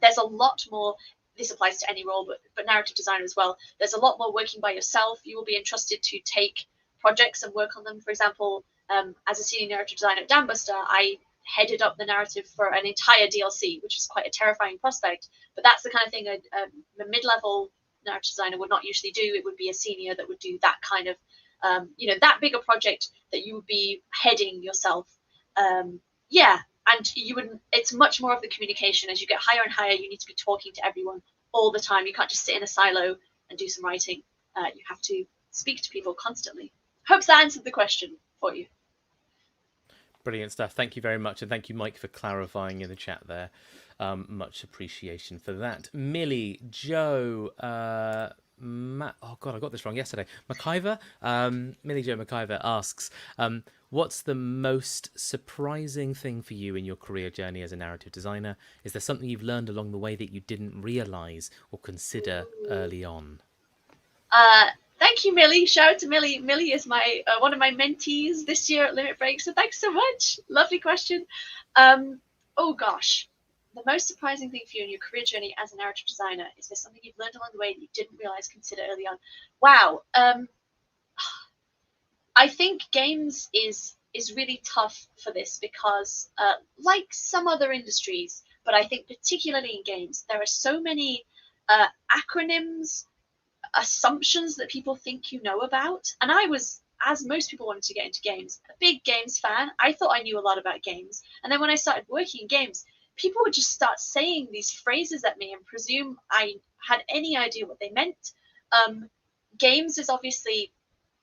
there's a lot more. This applies to any role, but narrative designer as well. There's a lot more working by yourself. You will be entrusted to take projects and work on them. For example, as a senior narrative designer at Dambuster, I headed up the narrative for an entire DLC, which is quite a terrifying prospect. But that's the kind of thing a mid-level narrative designer would not usually do. It would be a senior that would do that kind of, that bigger project that you would be heading yourself. Yeah, and you wouldn't. It's much more of the communication. As you get higher and higher, you need to be talking to everyone all the time. You can't just sit in a silo and do some writing. You have to speak to people constantly. Hope that answered the question for you. Brilliant stuff. Thank you very much. And thank you, Mike, for clarifying in the chat there. Much appreciation for that. Millie, Joe, oh God, I got this wrong yesterday. McIver, Millie Joe McIver asks, what's the most surprising thing for you in your career journey as a narrative designer? Is there something you've learned along the way that you didn't realize or consider early on? Thank you, Millie. Shout out to Millie. Millie is my one of my mentees this year at Limit Break. So thanks so much. Lovely question. Oh gosh, the most surprising thing for you in your career journey as a narrative designer, is there something you've learned along the way that you didn't realize, consider early on? Wow. I think games is really tough for this because, like some other industries, but I think particularly in games, there are so many acronyms, assumptions that people think you know about. And I was, as most people wanted to get into games, a big games fan. I thought I knew a lot about games. And then when I started working in games, people would just start saying these phrases at me and presume I had any idea what they meant. Games is obviously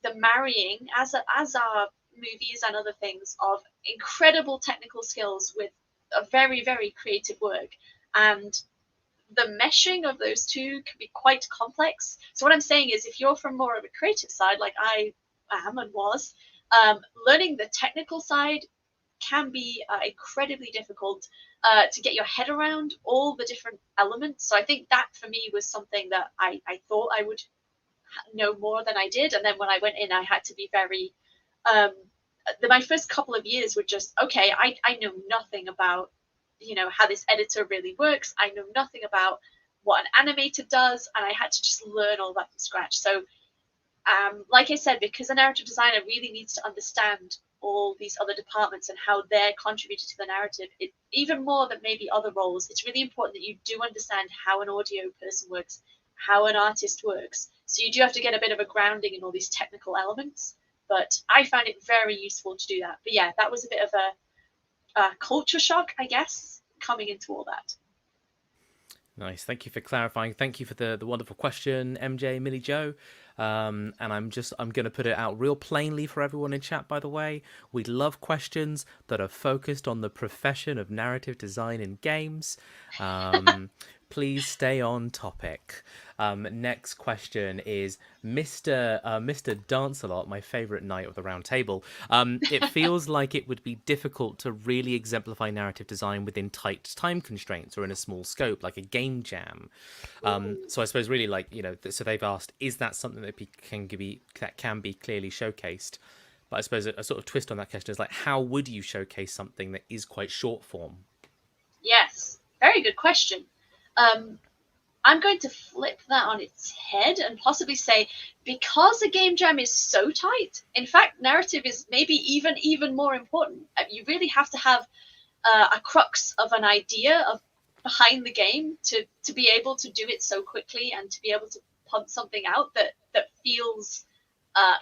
the marrying, as are movies and other things, of incredible technical skills with a very, very creative work. And the meshing of those two can be quite complex. So what I'm saying is, if you're from more of a creative side, like I am and was, learning the technical side can be incredibly difficult to get your head around all the different elements. So I think that for me was something that I thought I would know more than I did. And then when I went in, I had to be very, my first couple of years were just, okay, I know nothing about how this editor really works. I know nothing about what an animator does, and I had to just learn all that from scratch. So like I said, because a narrative designer really needs to understand all these other departments and how they're contributing to the narrative, even more than maybe other roles, it's really important that you do understand how an audio person works, how an artist works. So you do have to get a bit of a grounding in all these technical elements, but I found it very useful to do that. But yeah, that was a bit of a culture shock, I guess, coming into all that. Nice. Thank you for clarifying. Thank you for the wonderful question, MJ, Millie Joe. And I'm going to put it out real plainly for everyone in chat, by the way. We love questions that are focused on the profession of narrative design in games. Please stay on topic. Next question is Mr. Dance-A-Lot, my favourite knight of the round table. It feels like it would be difficult to really exemplify narrative design within tight time constraints or in a small scope, like a game jam. So I suppose really, like, so they've asked, is that something that can be clearly showcased? But I suppose a sort of twist on that question is like, how would you showcase something that is quite short form? Yes, very good question. I'm going to flip that on its head and possibly say, because a game jam is so tight, in fact, narrative is maybe even more important. You really have to have a crux of an idea behind the game to be able to do it so quickly and to be able to pump something out that feels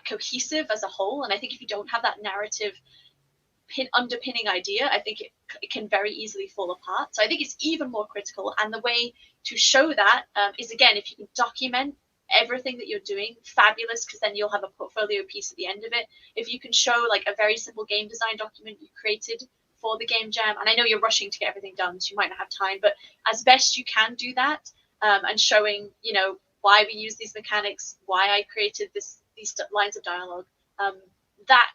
cohesive as a whole. And I think if you don't have that narrative underpinning idea, I think it can very easily fall apart. So I think it's even more critical. And the way to show that is, again, if you can document everything that you're doing fabulous, because then you'll have a portfolio piece at the end of it. If you can show like a very simple game design document you created for the game jam, and I know you're rushing to get everything done, so you might not have time, but as best you can do that, and showing, you know, why we use these mechanics, why I created these lines of dialogue, that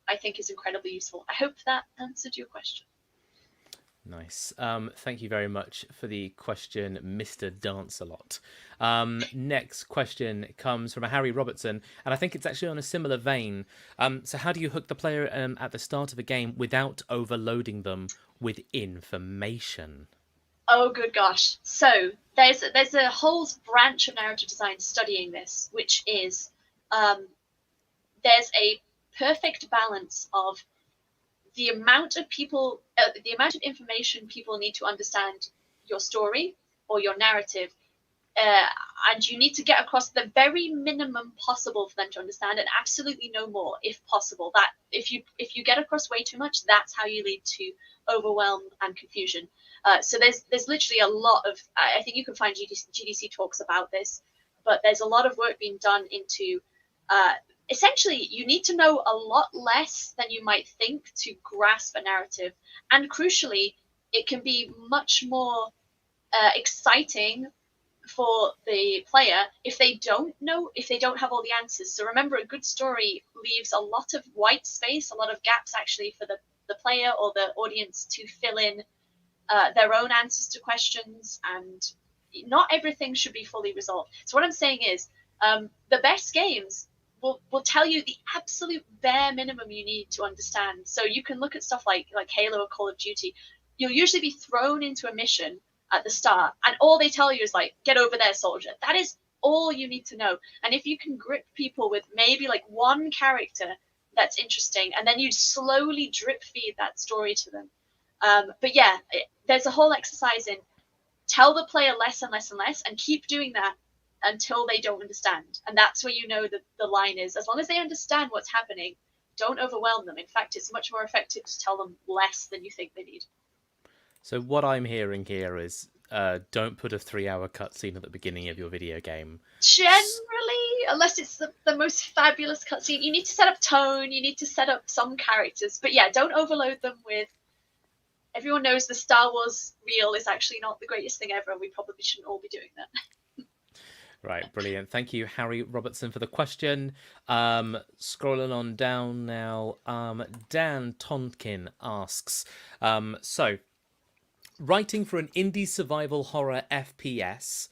I think is incredibly useful. I hope that answered your question. Nice. Thank you very much for the question, Mr. Dance-A-Lot. Next question comes from a Harry Robertson, and I think it's actually on a similar vein. So how do you hook the player at the start of a game without overloading them with information? Oh, good gosh. So there's a whole branch of narrative design studying this, which is there's a perfect balance of the amount of information people need to understand your story or your narrative, and you need to get across the very minimum possible for them to understand, and absolutely no more if possible. That if you get across way too much, that's how you lead to overwhelm and confusion. So there's literally a lot of, I think you can find GDC talks about this, but there's a lot of work being done into essentially, you need to know a lot less than you might think to grasp a narrative. And crucially, it can be much more exciting for the player if they don't have all the answers. So remember, a good story leaves a lot of white space, a lot of gaps actually for the player or the audience to fill in their own answers to questions, and not everything should be fully resolved. So what I'm saying is, the best games will tell you the absolute bare minimum you need to understand. So you can look at stuff like Halo or Call of Duty. You'll usually be thrown into a mission at the start, and all they tell you is like, get over there, soldier. That is all you need to know. And if you can grip people with maybe like one character that's interesting, and then you slowly drip feed that story to them. But yeah, there's a whole exercise in tell the player less and less and less, and keep doing that until they don't understand. And that's where you know that the line is, as long as they understand what's happening, don't overwhelm them. In fact, it's much more effective to tell them less than you think they need. So what I'm hearing here is don't put a 3-hour cutscene at the beginning of your video game. Generally, unless it's the most fabulous cutscene, you need to set up tone, you need to set up some characters. But yeah, don't overload them with, everyone knows the Star Wars reel is actually not the greatest thing ever, and we probably shouldn't all be doing that. Right, brilliant. Thank you, Harry Robertson, for the question. Scrolling on down now, Dan Tonkin asks, so, writing for an indie survival horror FPS,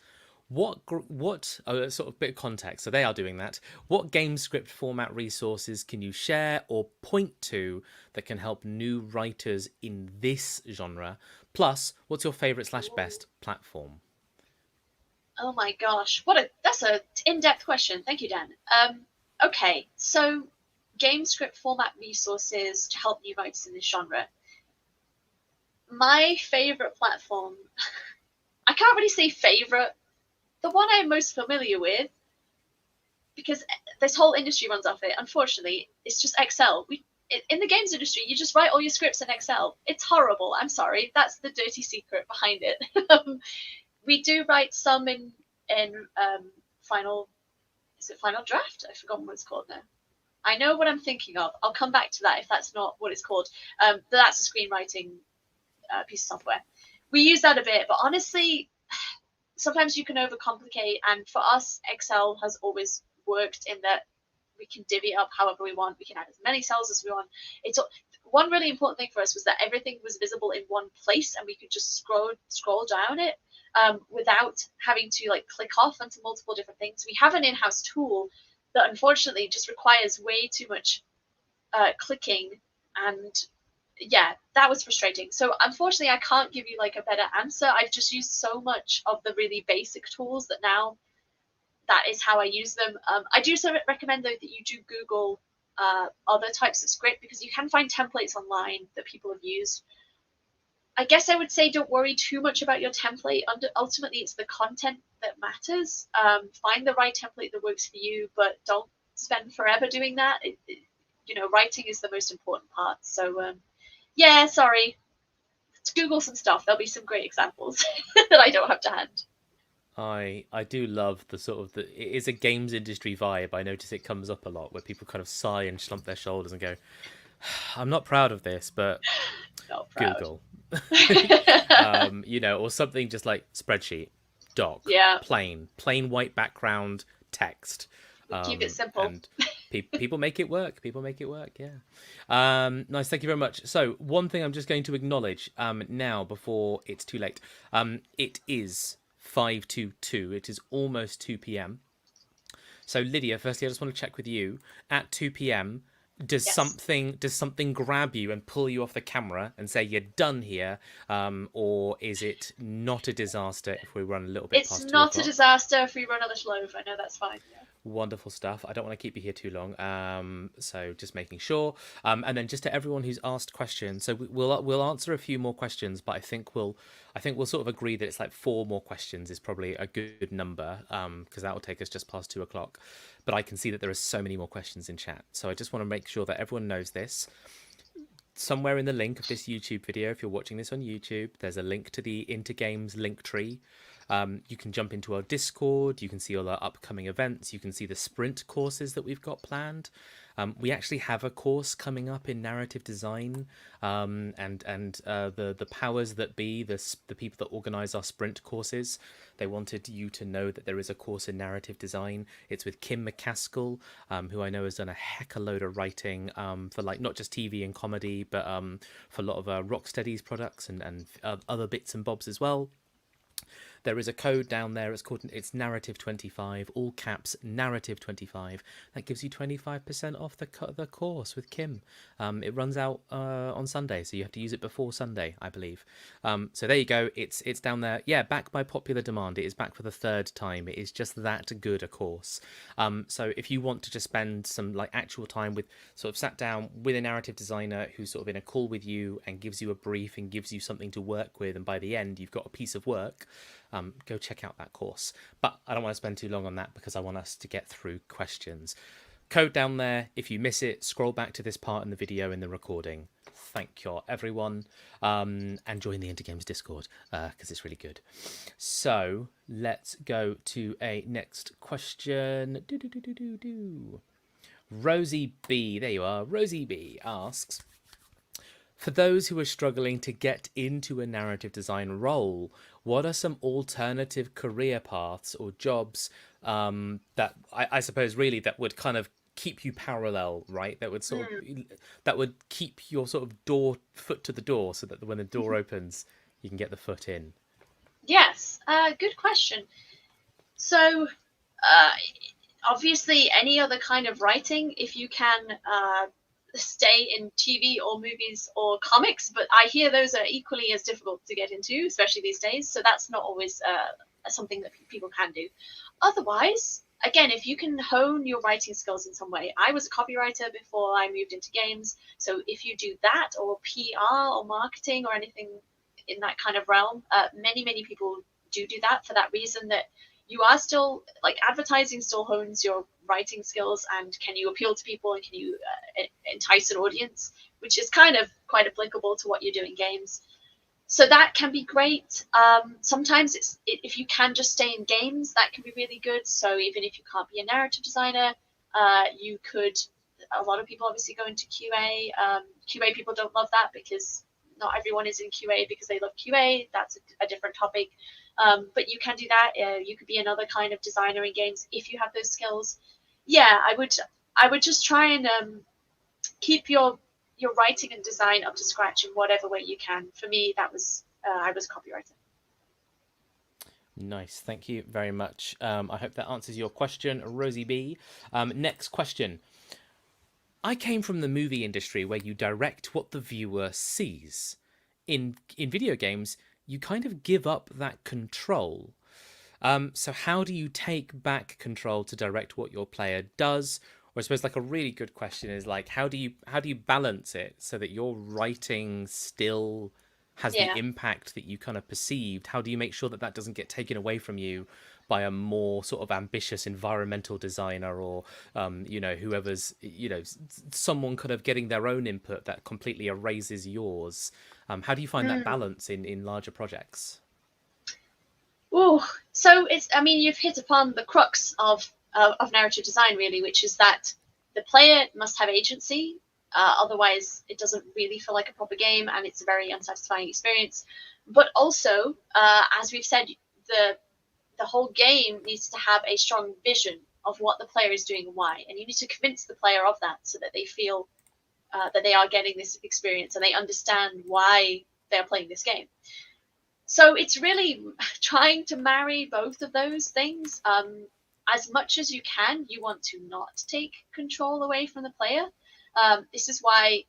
what sort of bit of context, so they are doing that. What game script format resources can you share or point to that can help new writers in this genre? Plus, what's your favourite/best platform? Oh my gosh, that's a in-depth question. Thank you, Dan. Okay, so game script format resources to help new writers in this genre. My favorite platform, I can't really say favorite. The one I'm most familiar with, because this whole industry runs off it, unfortunately, it's just Excel. In the games industry, you just write all your scripts in Excel. It's horrible. I'm sorry. That's the dirty secret behind it. We do write some in final draft? I've forgotten what it's called now. I know what I'm thinking of. I'll come back to that if that's not what it's called. That's a screenwriting piece of software. We use that a bit, but honestly, sometimes you can overcomplicate. And for us, Excel has always worked in that we can divvy up however we want. We can add as many cells as we want. It's one really important thing for us was that everything was visible in one place, and we could just scroll down it without having to like click off onto multiple different things. We have an in-house tool that unfortunately just requires way too much clicking, and yeah, that was frustrating. So unfortunately, I can't give you like a better answer. I've just used so much of the really basic tools that now that is how I use them. I do recommend though that you do Google other types of script, because you can find templates online that people have used. I guess I would say don't worry too much about your template. Ultimately, it's the content that matters. Find the right template that works for you, but don't spend forever doing that. Writing is the most important part. So, yeah, sorry. Let's Google some stuff. There'll be some great examples that I don't have to hand. I do love the sort of it is a games industry vibe. I notice it comes up a lot where people kind of sigh and slump their shoulders and go, "I'm not proud of this, but Not proud. Google," or something just like spreadsheet, doc, Yeah, plain white background, text, keep it simple. and people make it work. People make it work. Yeah. Nice. Thank you very much. So one thing I'm just going to acknowledge now before it's too late. It is 5:22. It is almost 2 p.m. So Lydia, firstly, I just want to check with you. At 2 p.m., does Yes. something grab you and pull you off the camera and say you're done here, or is it not a disaster if we run a little bit It's past two not a o'clock? disaster if we run a little over. No, that's fine. Yeah. Wonderful stuff. I don't want to keep you here too long, so just making sure. And then just to everyone who's asked questions, so we'll answer a few more questions, but I think we'll sort of agree that it's like four more questions is probably a good number, because that will take us just past 2 o'clock. But I can see that there are so many more questions in chat, so I just want to make sure that everyone knows this. Somewhere in the link of this YouTube video, if you're watching this on YouTube, there's a link to the Intergames link tree. You can jump into our Discord. You can see all our upcoming events. You can see the sprint courses that we've got planned. We actually have a course coming up in narrative design, and the powers that be, the people that organise our sprint courses, they wanted you to know that there is a course in narrative design. It's with Kim McCaskill, who I know has done a heck of a load of writing for like not just TV and comedy, but for a lot of Rocksteady's products and other bits and bobs as well. There is a code down there. It's narrative 25, all caps narrative 25. That gives you 25% off the course with Kim. It runs out on Sunday, so you have to use it before Sunday, I believe. So there you go. It's down there. Yeah, back by popular demand. It is back for the third time. It is just that good a course. So if you want to just spend some like actual time with sort of sat down with a narrative designer who's sort of in a call with you and gives you a brief and gives you something to work with, and by the end you've got a piece of work. Go check out that course. But I don't want to spend too long on that because I want us to get through questions. Code down there. If you miss it, scroll back to this part in the video in the recording. Thank you, everyone. And join the Intergames Discord because it's really good. So let's go to a next question. Rosie B, there you are. Rosie B asks, for those who are struggling to get into a narrative design role, what are some alternative career paths or jobs that I suppose really that would kind of keep you parallel, right? Mm. That would keep your sort of foot to the door, so that when the door opens, you can get the foot in. Yes. Good question. So, uh, obviously, any other kind of writing, if you can stay in TV or movies or comics, but I hear those are equally as difficult to get into, especially these days. So that's not always something that people can do. Otherwise, again, if you can hone your writing skills in some way, I was a copywriter before I moved into games. So if you do that or PR or marketing or anything in that kind of realm, many people do that for that reason, that you are still like advertising still hones your writing skills, and can you appeal to people and can you entice an audience, which is kind of quite applicable to what you do in games. So that can be great. Sometimes if you can just stay in games, that can be really good. So even if you can't be a narrative designer, you could. A lot of people obviously go into QA. QA people don't love that because not everyone is in QA because they love QA. That's a different topic. But you can do that. You could be another kind of designer in games if you have those skills. Yeah, I would just try and keep your writing and design up to scratch in whatever way you can. For me, that was I was a copywriter. Nice, thank you very much. I hope that answers your question, Rosie B. Next question. I came from the movie industry where you direct what the viewer sees. In video games, you kind of give up that control. So how do you take back control to direct what your player does? Or I suppose like a really good question is like how do you balance it so that your writing still has the Yeah. impact that you kind of perceived? How do you make sure that that doesn't get taken away from you by a more sort of ambitious environmental designer, or whoever's someone kind of getting their own input that completely erases yours? How do you find that Mm. balance in larger projects? Oh, so I mean, you've hit upon the crux of narrative design, really, which is that the player must have agency. Otherwise, it doesn't really feel like a proper game, and it's a very unsatisfying experience. But also, as we've said, the whole game needs to have a strong vision of what the player is doing and why, and you need to convince the player of that so that they feel that they are getting this experience and they understand why they are playing this game. So it's really trying to marry both of those things. As much as you can, you want to not take control away from the player. This is why,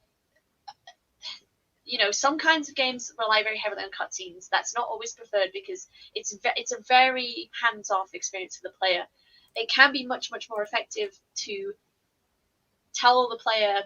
some kinds of games rely very heavily on cutscenes. That's not always preferred because it's a very hands-off experience for the player. It can be much, much more effective to tell the player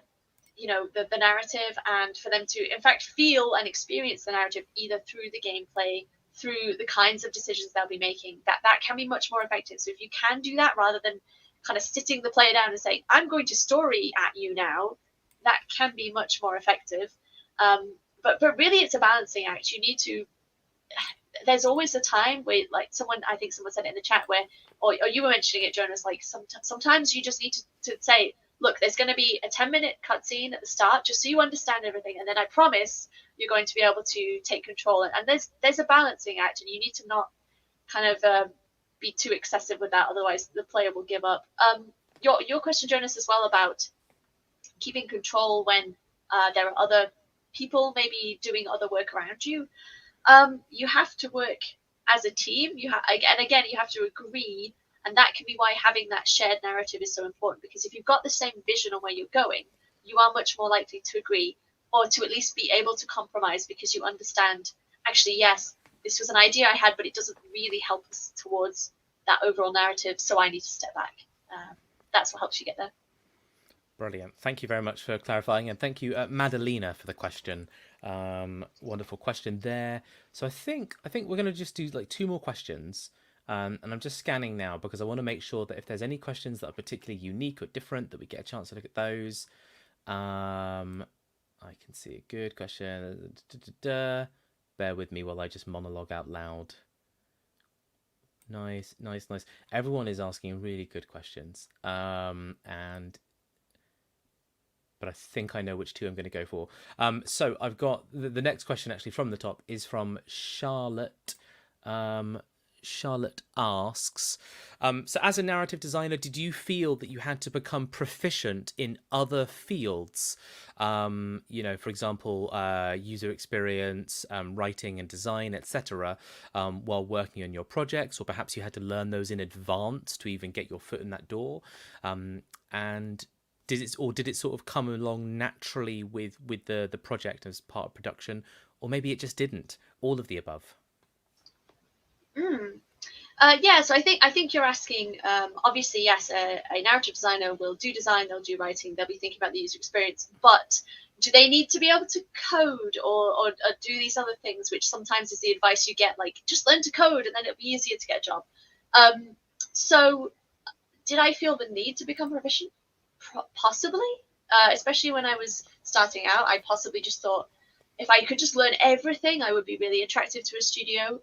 the narrative, and for them to in fact feel and experience the narrative either through the gameplay, through the kinds of decisions they'll be making. That can be much more effective. So if you can do that rather than kind of sitting the player down and saying, I'm going to story at you now, that can be much more effective. But really it's a balancing act. You need to There's always a time where, like, I think someone said it in the chat where, or you were mentioning it, Jonas, like sometimes you just need to say, look, there's going to be a 10-minute cutscene at the start just so you understand everything, and then I promise you're going to be able to take control. And there's a balancing act, and you need to not kind of be too excessive with that, otherwise the player will give up. Your question, Jonas, as well, about keeping control when there are other people maybe doing other work around you. You have to work as a team. You have to agree, and that can be why having that shared narrative is so important. Because if you've got the same vision on where you're going, you are much more likely to agree, or to at least be able to compromise, because you understand, actually, yes, this was an idea I had, but it doesn't really help us towards that overall narrative, so I need to step back. That's what helps you get there. Brilliant. Thank you very much for clarifying, and thank you, Madalena, for the question. Wonderful question there. So I think we're going to just do like two more questions, and I'm just scanning now because I want to make sure that if there's any questions that are particularly unique or different, that we get a chance to look at those. I can see a good question. Bear with me while I just monologue out loud. Nice. Everyone is asking really good questions, and but I think I know which two I'm going to go for. So I've got the next question actually from the top is from Charlotte. Charlotte asks, so as a narrative designer, did you feel that you had to become proficient in other fields? For example, user experience, writing and design, etc., while working on your projects, or perhaps you had to learn those in advance to even get your foot in that door. And did it sort of come along naturally with the project as part of production, or maybe it just didn't? All of the above. Yeah, so I think you're asking. Obviously, yes, a narrative designer will do design, they'll do writing, they'll be thinking about the user experience, but do they need to be able to code or do these other things, which sometimes is the advice you get, like, just learn to code and then it'll be easier to get a job. So did I feel the need to become proficient? Possibly, especially when I was starting out. I possibly just thought if I could just learn everything, I would be really attractive to a studio.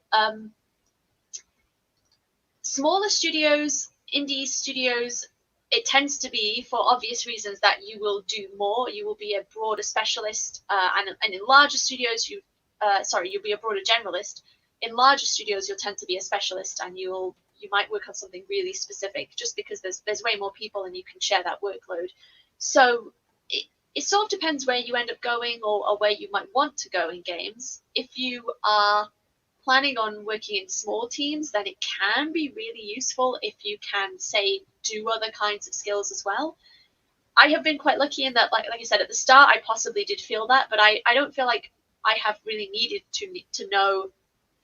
Smaller studios, indie studios, it tends to be, for obvious reasons, that you will do more. You will be a broader specialist, and in larger studios, you'll be a broader generalist. In larger studios, you'll tend to be a specialist, and you might work on something really specific, just because there's way more people and you can share that workload. So it sort of depends where you end up going, or where you might want to go in games. If you are planning on working in small teams, then it can be really useful if you can, say, do other kinds of skills as well. I have been quite lucky in that, like I said, at the start, I possibly did feel that, but I don't feel like I have really needed to know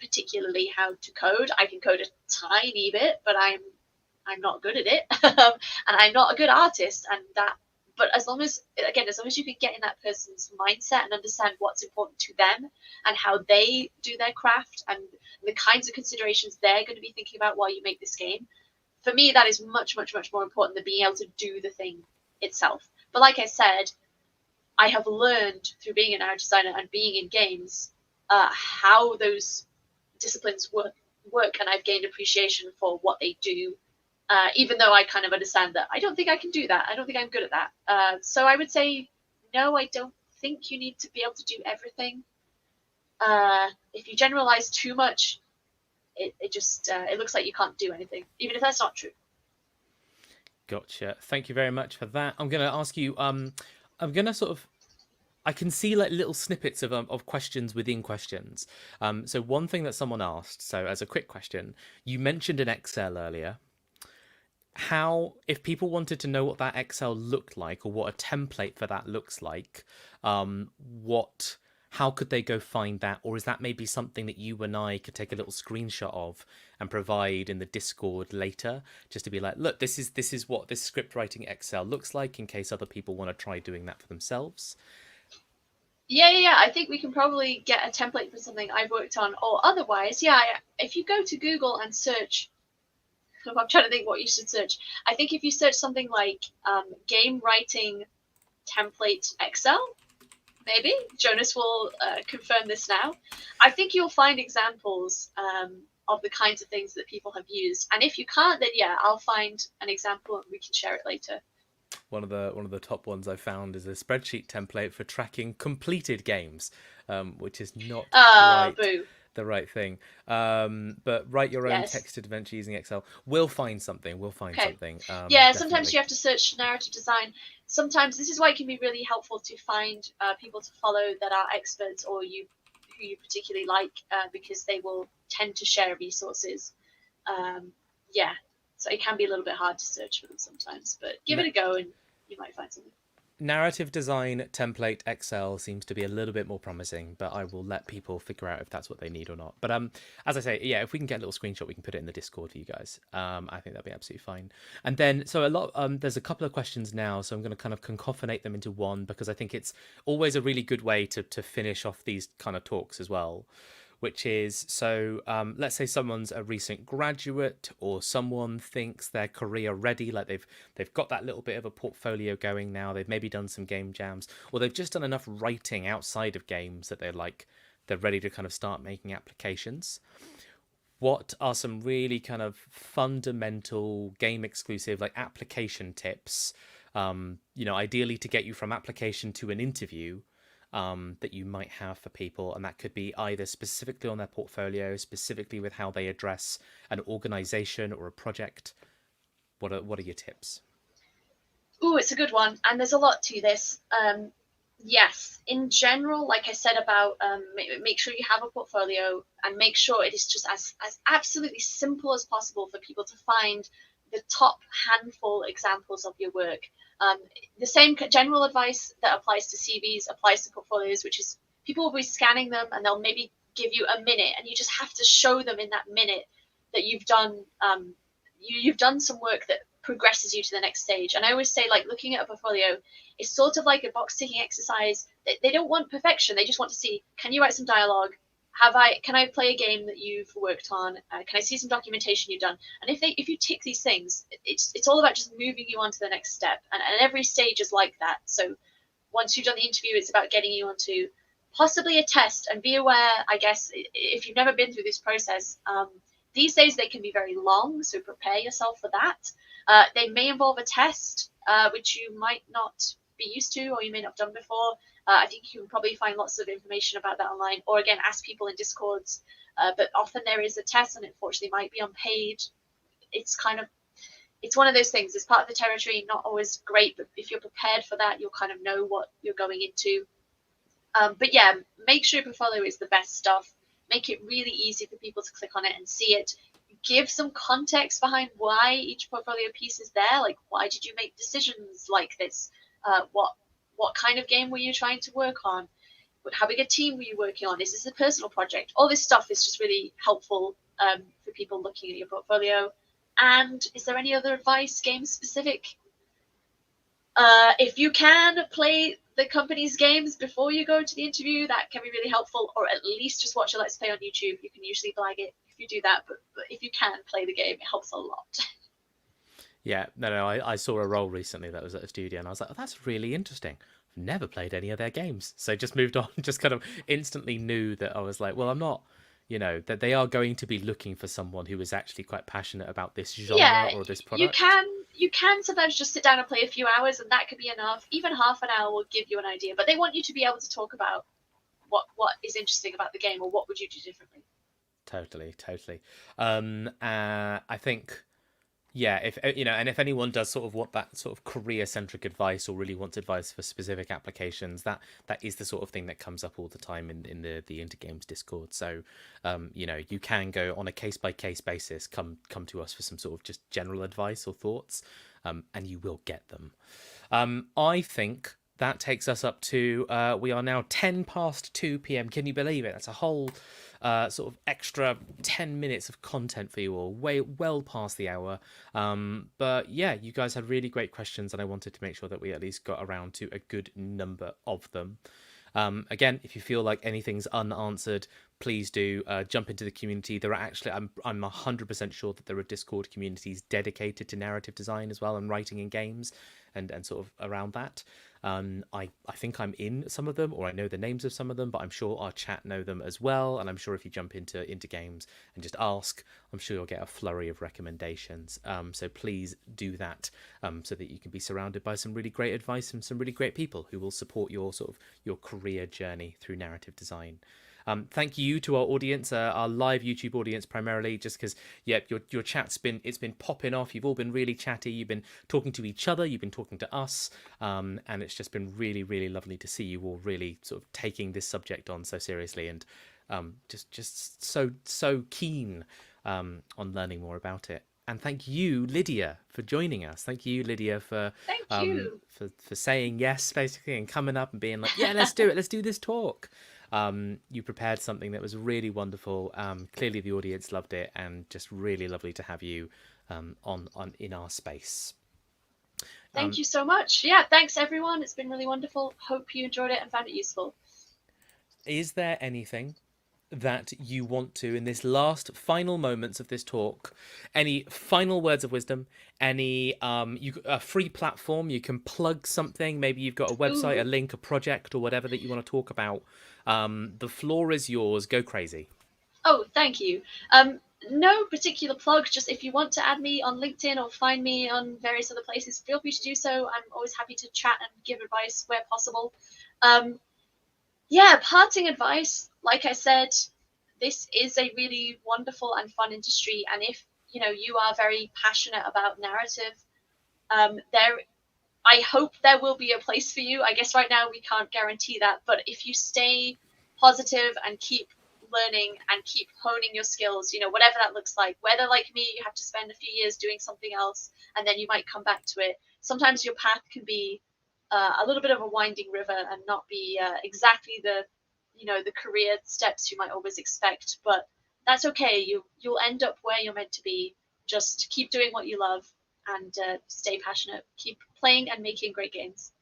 particularly how to code. I can code a tiny bit, but I'm not good at it, and I'm not a good artist, and that. But as long as you can get in that person's mindset and understand what's important to them and how they do their craft and the kinds of considerations they're going to be thinking about while you make this game, for me, that is much, much, much more important than being able to do the thing itself. But like I said, I have learned through being an art designer and being in games how those disciplines work and I've gained appreciation for what they do. Even though I kind of understand that I don't think I can do that. I don't think I'm good at that. So I would say, no, I don't think you need to be able to do everything. If you generalize too much, it just it looks like you can't do anything, even if that's not true. Gotcha. Thank you very much for that. I'm going to ask you. I'm going to sort of. I can see like little snippets of questions within questions. So one thing that someone asked. So as a quick question, you mentioned an Excel earlier. How, if people wanted to know what that Excel looked like or what a template for that looks like, what, how could they go find that? Or is that maybe something that you and I could take a little screenshot of and provide in the Discord later, just to be like, look, this is what this script writing Excel looks like, in case other people want to try doing that for themselves. Yeah. I think we can probably get a template for something I've worked on, or otherwise, yeah. If you go to Google and search, I'm trying to think what you should search. I think if you search something like game writing template Excel, maybe Jonas will confirm this now. I think you'll find examples of the kinds of things that people have used. And if you can't, then yeah, I'll find an example and we can share it later. One of the top ones I found is a spreadsheet template for tracking completed games, which is not quite Boo. the right thing. But write your own Yes. text adventure using Excel. We'll find something. We'll find something. Yeah, Definitely. sometimes you have to search narrative design. Sometimes this is why it can be really helpful to find people to follow that are experts, or you who you particularly like, because they will tend to share resources. Yeah, so it can be a little bit hard to search for them sometimes, but give it a go and you might find something. Narrative design template Excel seems to be a little bit more promising, but I will let people figure out if that's what they need or not. But as I say, yeah, if we can get a little screenshot, we can put it in the Discord for you guys. I think that'd be absolutely fine. And then, so a lot, there's a couple of questions now, so I'm going to kind of concatenate them into one, because I think it's always a really good way to finish off these kind of talks as well. Which is, so let's say someone's a recent graduate, or someone thinks they're career ready, like they've got that little bit of a portfolio going now, they've maybe done some game jams, or they've just done enough writing outside of games that they're ready to kind of start making applications. What are some really kind of fundamental game exclusive like application tips, ideally to get you from application to an interview, that you might have for people? And that could be either specifically on their portfolio, specifically with how they address an organization or a project. What are your tips? Oh, it's a good one, and there's a lot to this. Yes, in general, like I said about make sure you have a portfolio, and make sure it is just as absolutely simple as possible for people to find the top handful examples of your work. The same general advice that applies to CVs applies to portfolios, which is people will be scanning them and they'll maybe give you a minute, and you just have to show them in that minute that you've done you've done some work that progresses you to the next stage. And I always say, like, looking at a portfolio is sort of like a box ticking exercise. They don't want perfection. They just want to see, can you write some dialogue? Can I play a game that you've worked on? Can I see some documentation you've done? And if you tick these things, it's all about just moving you on to the next step. And every stage is like that. So once you've done the interview, it's about getting you onto possibly a test. And be aware, I guess, if you've never been through this process, these days they can be very long, so prepare yourself for that. They may involve a test, which you might not be used to, or you may not have done before. I think you can probably find lots of information about that online, or again, ask people in Discords. But often there is a test, and unfortunately might be unpaid. It's one of those things. It's part of the territory, not always great, but if you're prepared for that, you'll kind of know what you're going into. But yeah, make sure your portfolio is the best stuff. Make it really easy for people to click on it and see it. Give some context behind why each portfolio piece is there. Like, why did you make decisions like this? What kind of game were you trying to work on? How big a team were you working on? Is this a personal project? All this stuff is just really helpful for people looking at your portfolio. And is there any other advice, game specific? If you can play the company's games before you go to the interview, that can be really helpful, or at least just watch a Let's Play on YouTube. You can usually flag it if you do that, but if you can play the game, it helps a lot. Yeah, no, I saw a role recently that was at a studio, and I was like, oh, that's really interesting. I've never played any of their games, so just moved on. Just kind of instantly knew that I was like, well, I'm not you know, that they are going to be looking for someone who is actually quite passionate about this genre Yeah, or this you product. can you can sometimes just sit down and play a few hours, and that could be enough. Even half an hour will give you an idea, but they want you to be able to talk about what is interesting about the game, or what would you do differently. Totally, totally. I think, yeah, if you know, and if anyone does sort of want that sort of career centric advice or really wants advice for specific applications, that is the sort of thing that comes up all the time in the Intergames Discord. So, you know, you can go on a case by case basis, come to us for some sort of just general advice or thoughts, and you will get them. I think that takes us up to we are now 10 past 2 p.m. Can you believe it? That's a whole sort of extra 10 minutes of content for you all, way well past the hour. But yeah, you guys had really great questions, and I wanted to make sure that we at least got around to a good number of them. Again, if you feel like anything's unanswered, please do jump into the community. There are actually, I'm 100% sure that there are Discord communities dedicated to narrative design as well, and writing in games, and sort of around that. I think I'm in some of them, or I know the names of some of them, but I'm sure our chat know them as well. And I'm sure if you jump into games and just ask, I'm sure you'll get a flurry of recommendations. So please do that, so that you can be surrounded by some really great advice from some really great people who will support your sort of your career journey through narrative design. Thank you to our audience, our live YouTube audience primarily, just because, yeah, your chat's been popping off. You've all been really chatty. You've been talking to each other. You've been talking to us, and it's just been really, really lovely to see you all really sort of taking this subject on so seriously, and just so keen on learning more about it. And thank you, Lydia, for joining us. Thank you, Lydia, Thank you. for saying yes, basically, and coming up and being like, yeah, let's do it. Let's do this talk. You prepared something that was really wonderful. Clearly, the audience loved it, and just really lovely to have you on in our space. Thank you so much. Yeah, thanks everyone. It's been really wonderful. Hope you enjoyed it and found it useful. Is there anything that you want to, in this last final moments of this talk, any final words of wisdom, any a free platform you can plug something, maybe you've got a website, a Ooh. link, a project, or whatever that you want to talk about, the floor is yours. Go crazy. Oh, thank you. No particular plug, just if you want to add me on LinkedIn or find me on various other places, feel free to do so. I'm always happy to chat and give advice where possible. Um, yeah, parting advice, like I said, this is a really wonderful and fun industry, and if you are very passionate about narrative, there I hope there will be a place for you. I guess right now we can't guarantee that, but if you stay positive and keep learning and keep honing your skills, whatever that looks like, whether like me, you have to spend a few years doing something else and then you might come back to it. Sometimes your path can be a little bit of a winding river and not be exactly the career steps you might always expect, but that's okay. You'll end up where you're meant to be. Just keep doing what you love and stay passionate. Keep playing and making great games.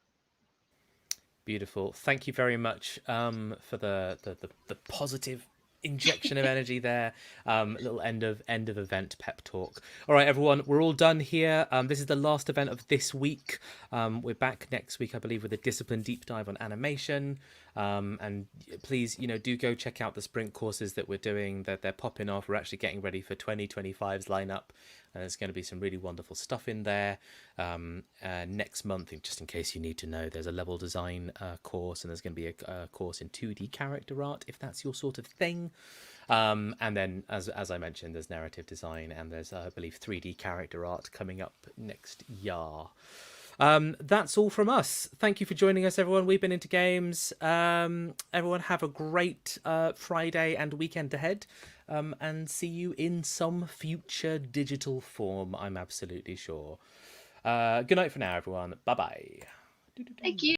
Beautiful. Thank you very much for the positive injection of energy there. Little end of event pep talk. All right, everyone, we're all done here. This is the last event of this week. We're back next week, I believe, with a discipline deep dive on animation. And please, do go check out the sprint courses that we're doing. They're popping off. We're actually getting ready for 2025's lineup. And there's going to be some really wonderful stuff in there. Next month, just in case you need to know, there's a level design course, and there's going to be a course in 2D character art, if that's your sort of thing. And then, as I mentioned, there's narrative design, and there's, I believe, 3D character art coming up next year. That's all from us. Thank you for joining us, everyone. We've been into games. Everyone have a great Friday and weekend ahead, and see you in some future digital form, I'm absolutely sure. Good night for now, everyone. Bye bye. Thank you.